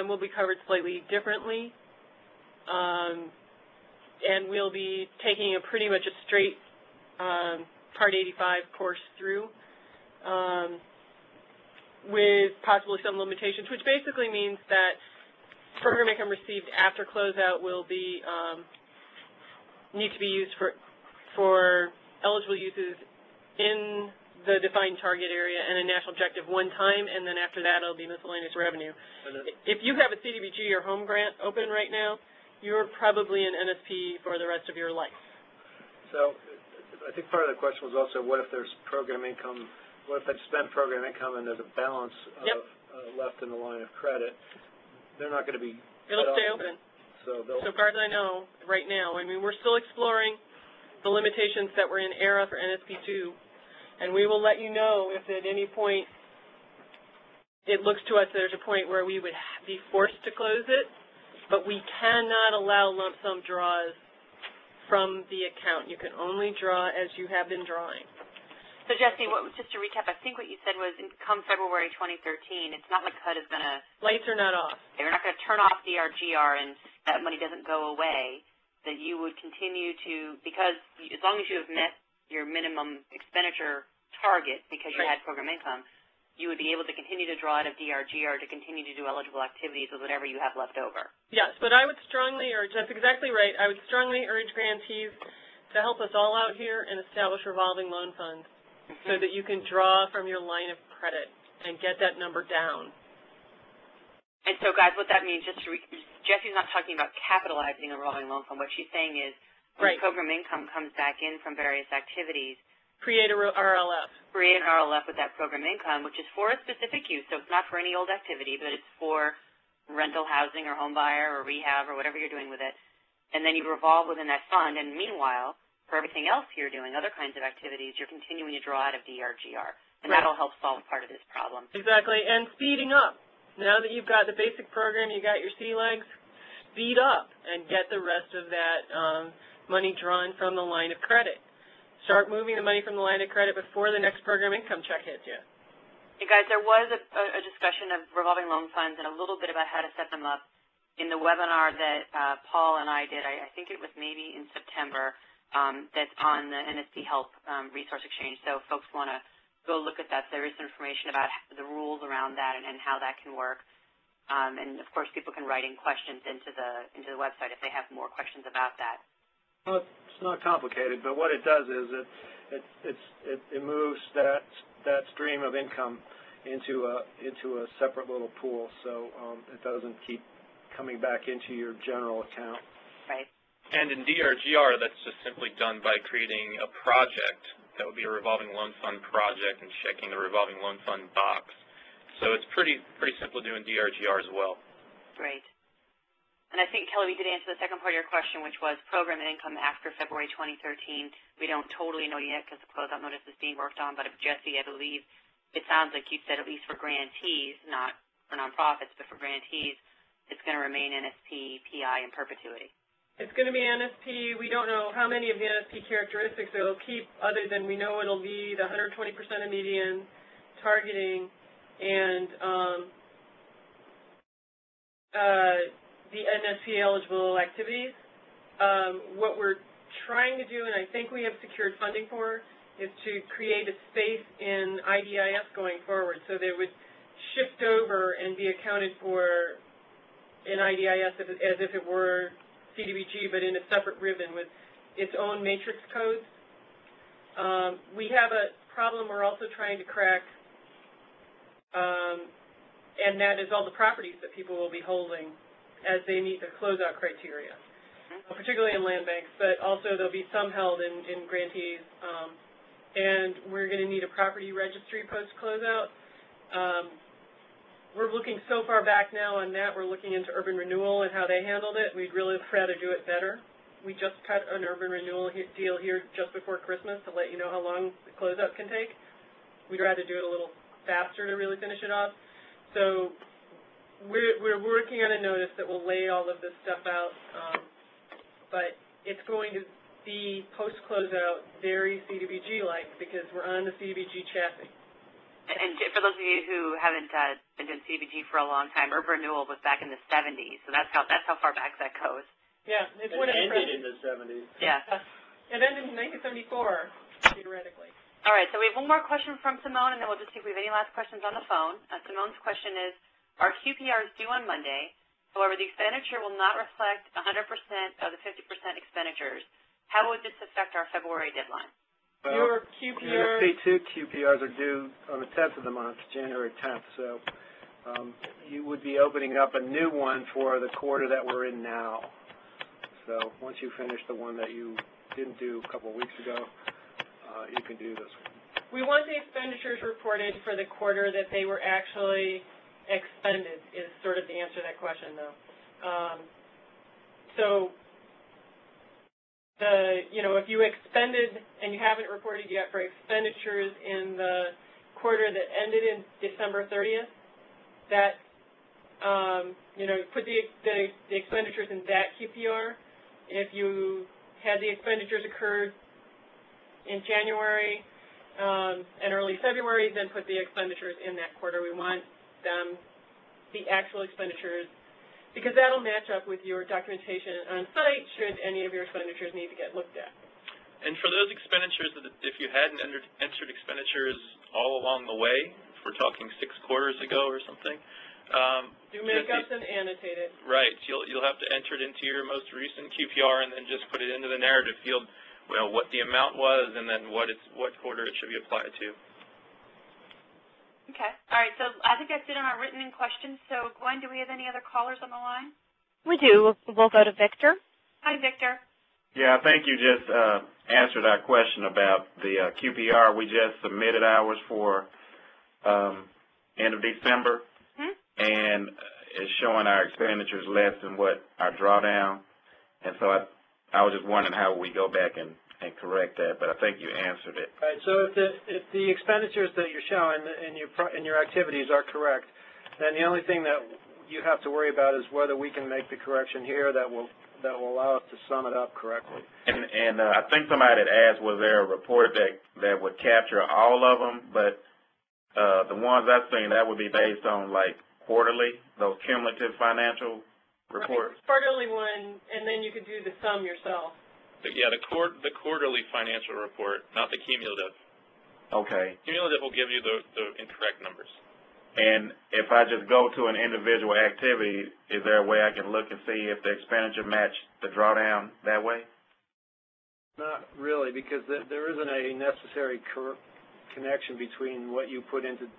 will be covered slightly differently. And we'll be taking pretty much a straight Part 85 course through with possibly some limitations, which basically means that program income received after closeout will be need to be used for eligible uses in the defined target area and a national objective one time, and then after that it'll be miscellaneous revenue. If you have a CDBG or home grant open right now, you're probably in NSP for the rest of your life. So I think part of the question was also, what if there's program income, what if they've spent program income and there's a balance of, left in the line of credit? They're not going to be... It'll stay open. So far as I know, right now. I mean, we're still exploring the limitations that were in ERA for NSP2, and we will let you know if at any point it looks to us there's a point where we would be forced to close it. But we cannot allow lump sum draws from the account. You can only draw as you have been drawing. So, Jesse, just to recap, I think what you said was come February 2013, it's not like HUD is going to... Lights are not off. They're not going to turn off DRGR and that money doesn't go away, that you would continue to, because as long as you have met your minimum expenditure target because you had program income, you would be able to continue to draw out of DRGR to continue to do eligible activities with whatever you have left over. Yes, but I would strongly urge, that's exactly right, I would strongly urge grantees to help us all out here and establish revolving loan funds so that you can draw from your line of credit and get that number down. And so, guys, what that means, Jessie's not talking about capitalizing a revolving loan fund. What she's saying is when program income comes back in from various activities, create a RLF. Create an RLF with that program income, which is for a specific use. So it's not for any old activity, but it's for rental housing or home buyer or rehab or whatever you're doing with it. And then you revolve within that fund. And meanwhile, for everything else you're doing, other kinds of activities, you're continuing to draw out of DRGR. And that'll help solve part of this problem. Exactly. And speeding up. Now that you've got the basic program, you got your sea legs, speed up and get the rest of that money drawn from the line of credit. Start moving the money from the line of credit before the next program income check hits you. Hey guys, there was a discussion of revolving loan funds and a little bit about how to set them up in the webinar that Paul and I did. I think it was maybe in September. That's on the NSP Help Resource Exchange. So if folks want to go look at that, there is some information about the rules around that and how that can work. And of course, people can write in questions into the website if they have more questions about that. Well, it's not complicated, but what it does is it moves that stream of income into a separate little pool, so it doesn't keep coming back into your general account. Right. And in DRGR, that's just simply done by creating a project. That would be a revolving loan fund project and checking the revolving loan fund box. So it's pretty simple to do in DRGR as well. Great. And I think, Kelly, we did answer the second part of your question, which was program income after February 2013. We don't totally know yet because the closeout notice is being worked on, but if Jesse, I believe, it sounds like you said at least for grantees, not for nonprofits, but for grantees, it's going to remain NSP, PI, in perpetuity. It's going to be NSP. We don't know how many of the NSP characteristics it'll keep, other than we know it'll be the 120% of median, targeting, and the NSP eligible activities. What we're trying to do, and I think we have secured funding for, is to create a space in IDIS going forward, so they would shift over and be accounted for in IDIS as if it were CDBG, but in a separate ribbon with its own matrix codes. We have a problem we're also trying to crack, and that is all the properties that people will be holding as they meet the closeout criteria, particularly in land banks, but also there'll be some held in grantees. And we're going to need a property registry post-closeout. We're looking so far back now on that. We're looking into urban renewal and how they handled it. We'd really rather do it better. We just cut an urban renewal deal here just before Christmas to let you know how long the closeout can take. We'd rather do it a little faster to really finish it off. So we're working on a notice that will lay all of this stuff out, but it's going to be post-closeout very CDBG-like because we're on the CDBG chassis. And for those of you who haven't been doing CDBG for a long time, urban renewal was back in the 70s, so that's how far back that goes. Yeah, it's it ended in the 70s. Yeah. It ended in 1974, theoretically. All right, so we have one more question from Simone, and then we'll just see if we have any last questions on the phone. Simone's question is, our QPR is due on Monday. However, the expenditure will not reflect 100% of the 50% expenditures. How would this affect our February deadline? Well, your QPR... NSP2 QPRs are due on the 10th of the month, January 10th, so you would be opening up a new one for the quarter that we're in now. So once you finish the one that you didn't do a couple of weeks ago, you can do this one. We want the expenditures reported for the quarter that they were actually expended, is sort of the answer to that question, though. If you expended and you haven't reported yet for expenditures in the quarter that ended in December 30th, that, put the expenditures in that QPR. If you had the expenditures occurred in January and early February, then put the expenditures in that quarter. We want the actual expenditures, because that'll match up with your documentation on site should any of your expenditures need to get looked at. And for those expenditures, if you hadn't entered expenditures all along the way, if we're talking 6 quarters ago or something, do makeups and annotate it. Right. You'll have to enter it into your most recent QPR and then just put it into the narrative field, what the amount was and then what quarter it should be applied to. Okay. All right, so I think that's it on our written-in questions. So, Gwen, do we have any other callers on the line? We do. We'll go to Victor. Hi, Victor. Yeah, I think you just answered our question about the QPR. We just submitted ours for end of December, and it's showing our expenditures less than what our drawdown. And so I was just wondering how we go back and correct that, but I think you answered it. Right. So if the expenditures that you're showing in your activities are correct, then the only thing that you have to worry about is whether we can make the correction here that will allow us to sum it up correctly. And I think somebody had asked, was there a report that would capture all of them? But the ones I've seen, that would be based on like quarterly, those cumulative financial reports. Right. Quarterly one, and then you could do the sum yourself. But yeah, the quarterly financial report, not the cumulative. Okay. Cumulative will give you the incorrect numbers. And if I just go to an individual activity, is there a way I can look and see if the expenditure matched the drawdown that way? Not really, because there isn't a necessary connection between what you put into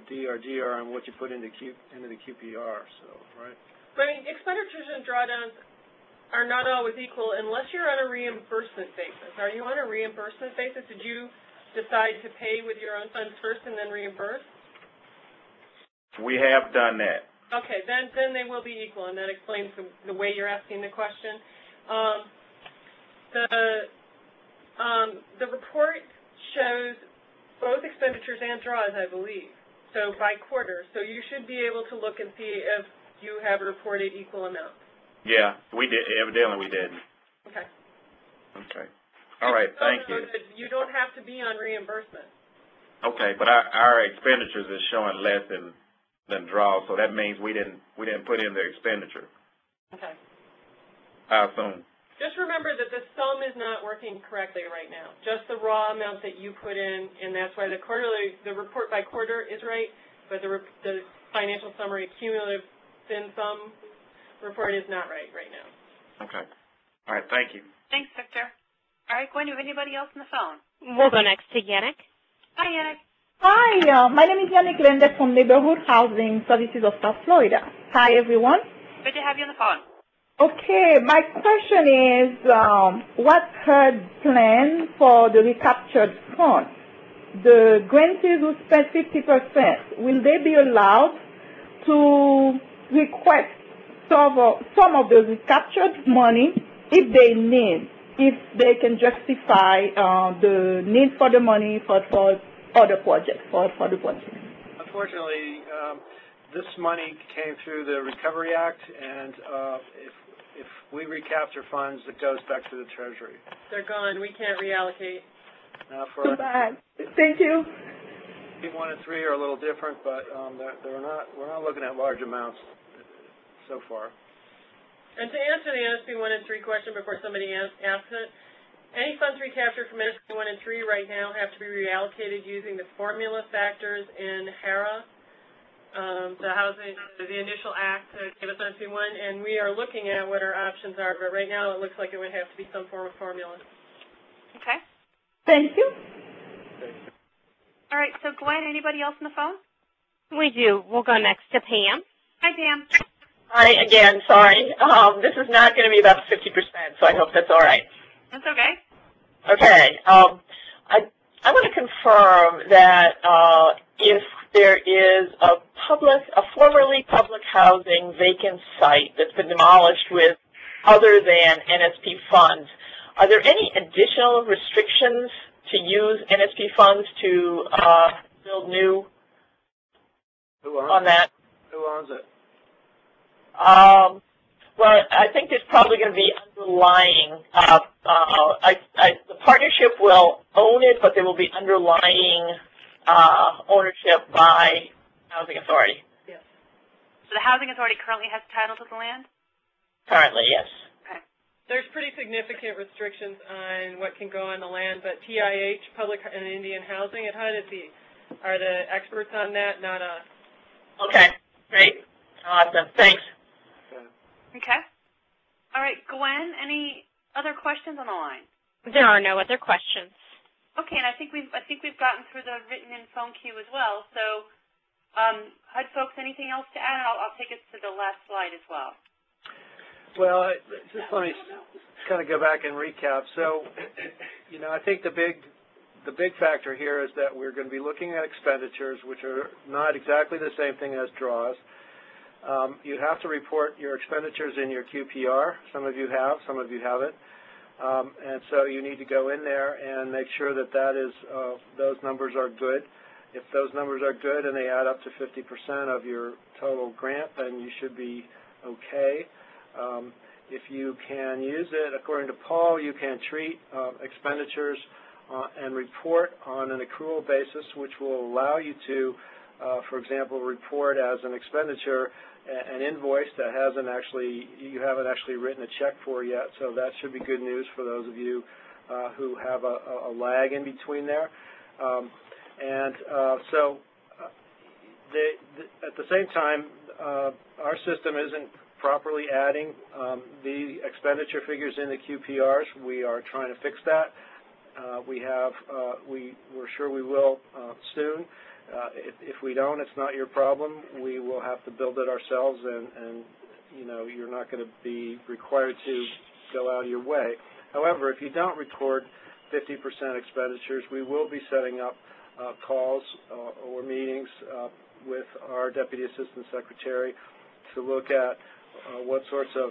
DRGR and what you put into the QPR. So, right. But I mean, expenditures and drawdowns are not always equal unless you're on a reimbursement basis. Are you on a reimbursement basis? Did you decide to pay with your own funds first and then reimburse? We have done that. Okay, then they will be equal, and that explains the way you're asking the question. The report shows both expenditures and draws, I believe, so by quarter. So you should be able to look and see if you have reported equal amounts. Yeah, we did. Evidently, we did. Okay. Okay. All right. Thank you. You don't have to be on reimbursement. Okay, but our expenditures is showing less than draws, so that means we didn't put in the expenditure. Okay. I assume. Just remember that the sum is not working correctly right now. Just the raw amount that you put in, and that's why the report by quarter is right, but the financial summary cumulative thin sum report is not right now. Okay. All right. Thank you. Thanks, Victor. All right, Gwen, do you have anybody else on the phone? We'll go next to Yannick. Hi, Yannick. Hi, my name is Yannick Lende from Neighborhood Housing Services of South Florida. Hi, everyone. Good to have you on the phone. Okay, my question is, what's HUD plan for the recaptured funds? The grantees who spent 50%, will they be allowed to request some of the recaptured money if they can justify the need for the money for other projects, for the project? Unfortunately, this money came through the Recovery Act, and if we recapture funds, it goes back to the Treasury. They're gone. We can't reallocate. Too bad. Thank you. P1 and 3 are a little different, but we're not looking at large amounts so far. And to answer the NSP1 and 3 question before somebody asks it, any funds recaptured from NSP1 and 3 right now have to be reallocated using the formula factors in HARA, the initial act to give us NSP1, and we are looking at what our options are, but right now it looks like it would have to be some form of formula. Okay. Thank you. All right, so Gwen, anybody else on the phone? We do. We'll go next to Pam. Hi, Pam. Hi, again, sorry. This is not going to be about 50%, so I hope that's all right. That's okay. Okay. I want to confirm that if there is a formerly public housing vacant site that's been demolished with other than NSP funds, are there any additional restrictions to use NSP funds to build new on that? Who owns it? Well, I think there's probably going to be underlying. The partnership will own it, but there will be underlying ownership by Housing Authority. Yes. So the Housing Authority currently has title to the land? Currently, yes. Okay. There's pretty significant restrictions on what can go on the land, but TIH, Public and Indian Housing at HUD, are the experts on that, not us. Okay, great. Awesome. Thanks. Okay. All right, Gwen, any other questions on the line? There are no other questions. Okay, and I think we've gotten through the written and phone queue as well. So, HUD folks, anything else to add? I'll take us to the last slide as well. Well, just let me kind of go back and recap. So, I think the big factor here is that we're going to be looking at expenditures, which are not exactly the same thing as draws. You have to report your expenditures in your QPR. Some of you have, some of you haven't. And so you need to go in there and make sure that those numbers are good. If those numbers are good and they add up to 50% of your total grant, then you should be okay. If you can use it, according to Paul, you can treat expenditures and report on an accrual basis, which will allow you to, for example, report as an expenditure an invoice that you haven't actually written a check for yet. So that should be good news for those of you who have a lag in between there. So at the same time, our system isn't properly adding the expenditure figures in the QPRs. We are trying to fix that. We're sure we will soon. If we don't, it's not your problem. We will have to build it ourselves, and you know, you're not going to be required to go out of your way. However, if you don't record 50% expenditures, we will be setting up calls or meetings with our Deputy Assistant Secretary to look at what sorts of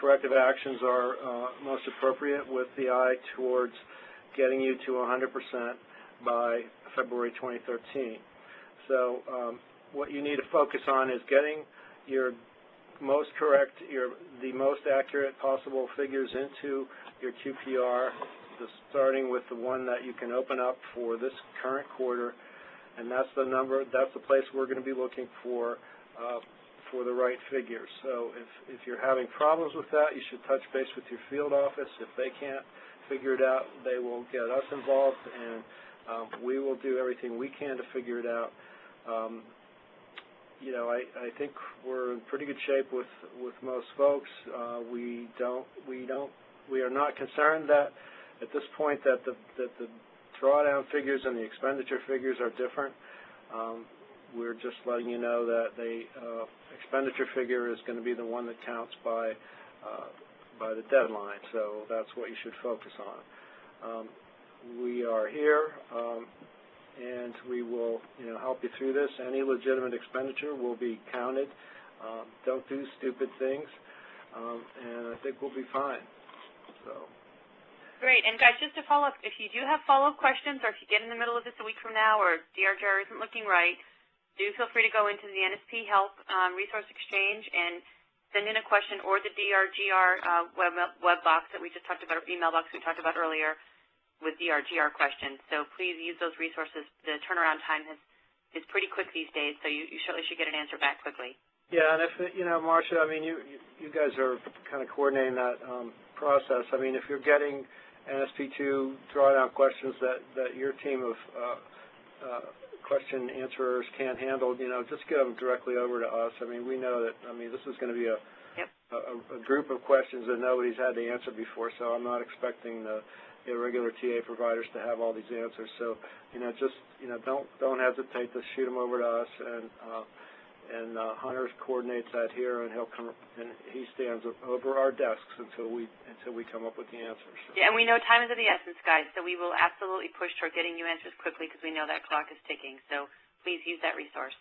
corrective actions are most appropriate, with the eye towards getting you to 100% by February 2013. So what you need to focus on is getting your most correct, the most accurate possible figures into your QPR, starting with the one that you can open up for this current quarter, and that's the number, that's the place we're going to be looking for the right figures. So if you're having problems with that, you should touch base with your field office. If they can't figure it out, they will get us involved, and we will do everything we can to figure it out. You know, I think we're in pretty good shape with most folks. We are not concerned that at this point that the drawdown figures and the expenditure figures are different. We're just letting you know that the expenditure figure is going to be the one that counts by the deadline. So that's what you should focus on. We are here, and we will, you know, help you through this. Any legitimate expenditure will be counted. Don't do stupid things, and I think we'll be fine. So. Great. And guys, just to follow up, if you do have follow-up questions, or if you get in the middle of this a week from now, or DRGR isn't looking right, do feel free to go into the NSP Help Resource Exchange and send in a question, or the DRGR web box that we just talked about, or email box we talked about earlier with DRGR questions. So please use those resources. The turnaround time is pretty quick these days, so you surely should get an answer back quickly. Yeah, and if, you know, Marcia, I mean, you guys are kind of coordinating that process. I mean, if you're getting NSP2 drawdown questions that your team of question answerers can't handle, you know, just get them directly over to us. I mean, we know that, I mean, this is going to be a group of questions that nobody's had to answer before, so I'm not expecting the regular TA providers to have all these answers. So, you know, just, you know, don't hesitate to shoot them over to us, and Hunter coordinates that here, and he'll come and he stands over our desks until we come up with the answers. So. Yeah, and we know time is of the essence, guys, so we will absolutely push toward getting you answers quickly because we know that clock is ticking. So please use that resource.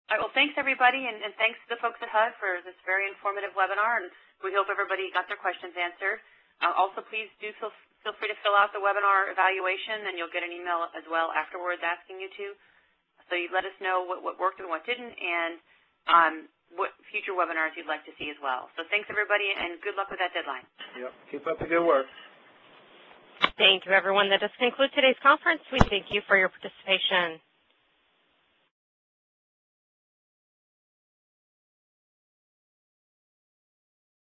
All right, well, thanks, everybody, and thanks to the folks at HUD for this very informative webinar, and we hope everybody got their questions answered. Also, please do feel free to fill out the webinar evaluation, and you'll get an email as well afterwards asking you to. So you let us know what worked and what didn't, and what future webinars you'd like to see as well. So thanks, everybody, and good luck with that deadline. Yep. Keep up the good work. Thank you, everyone. That does conclude today's conference. We thank you for your participation.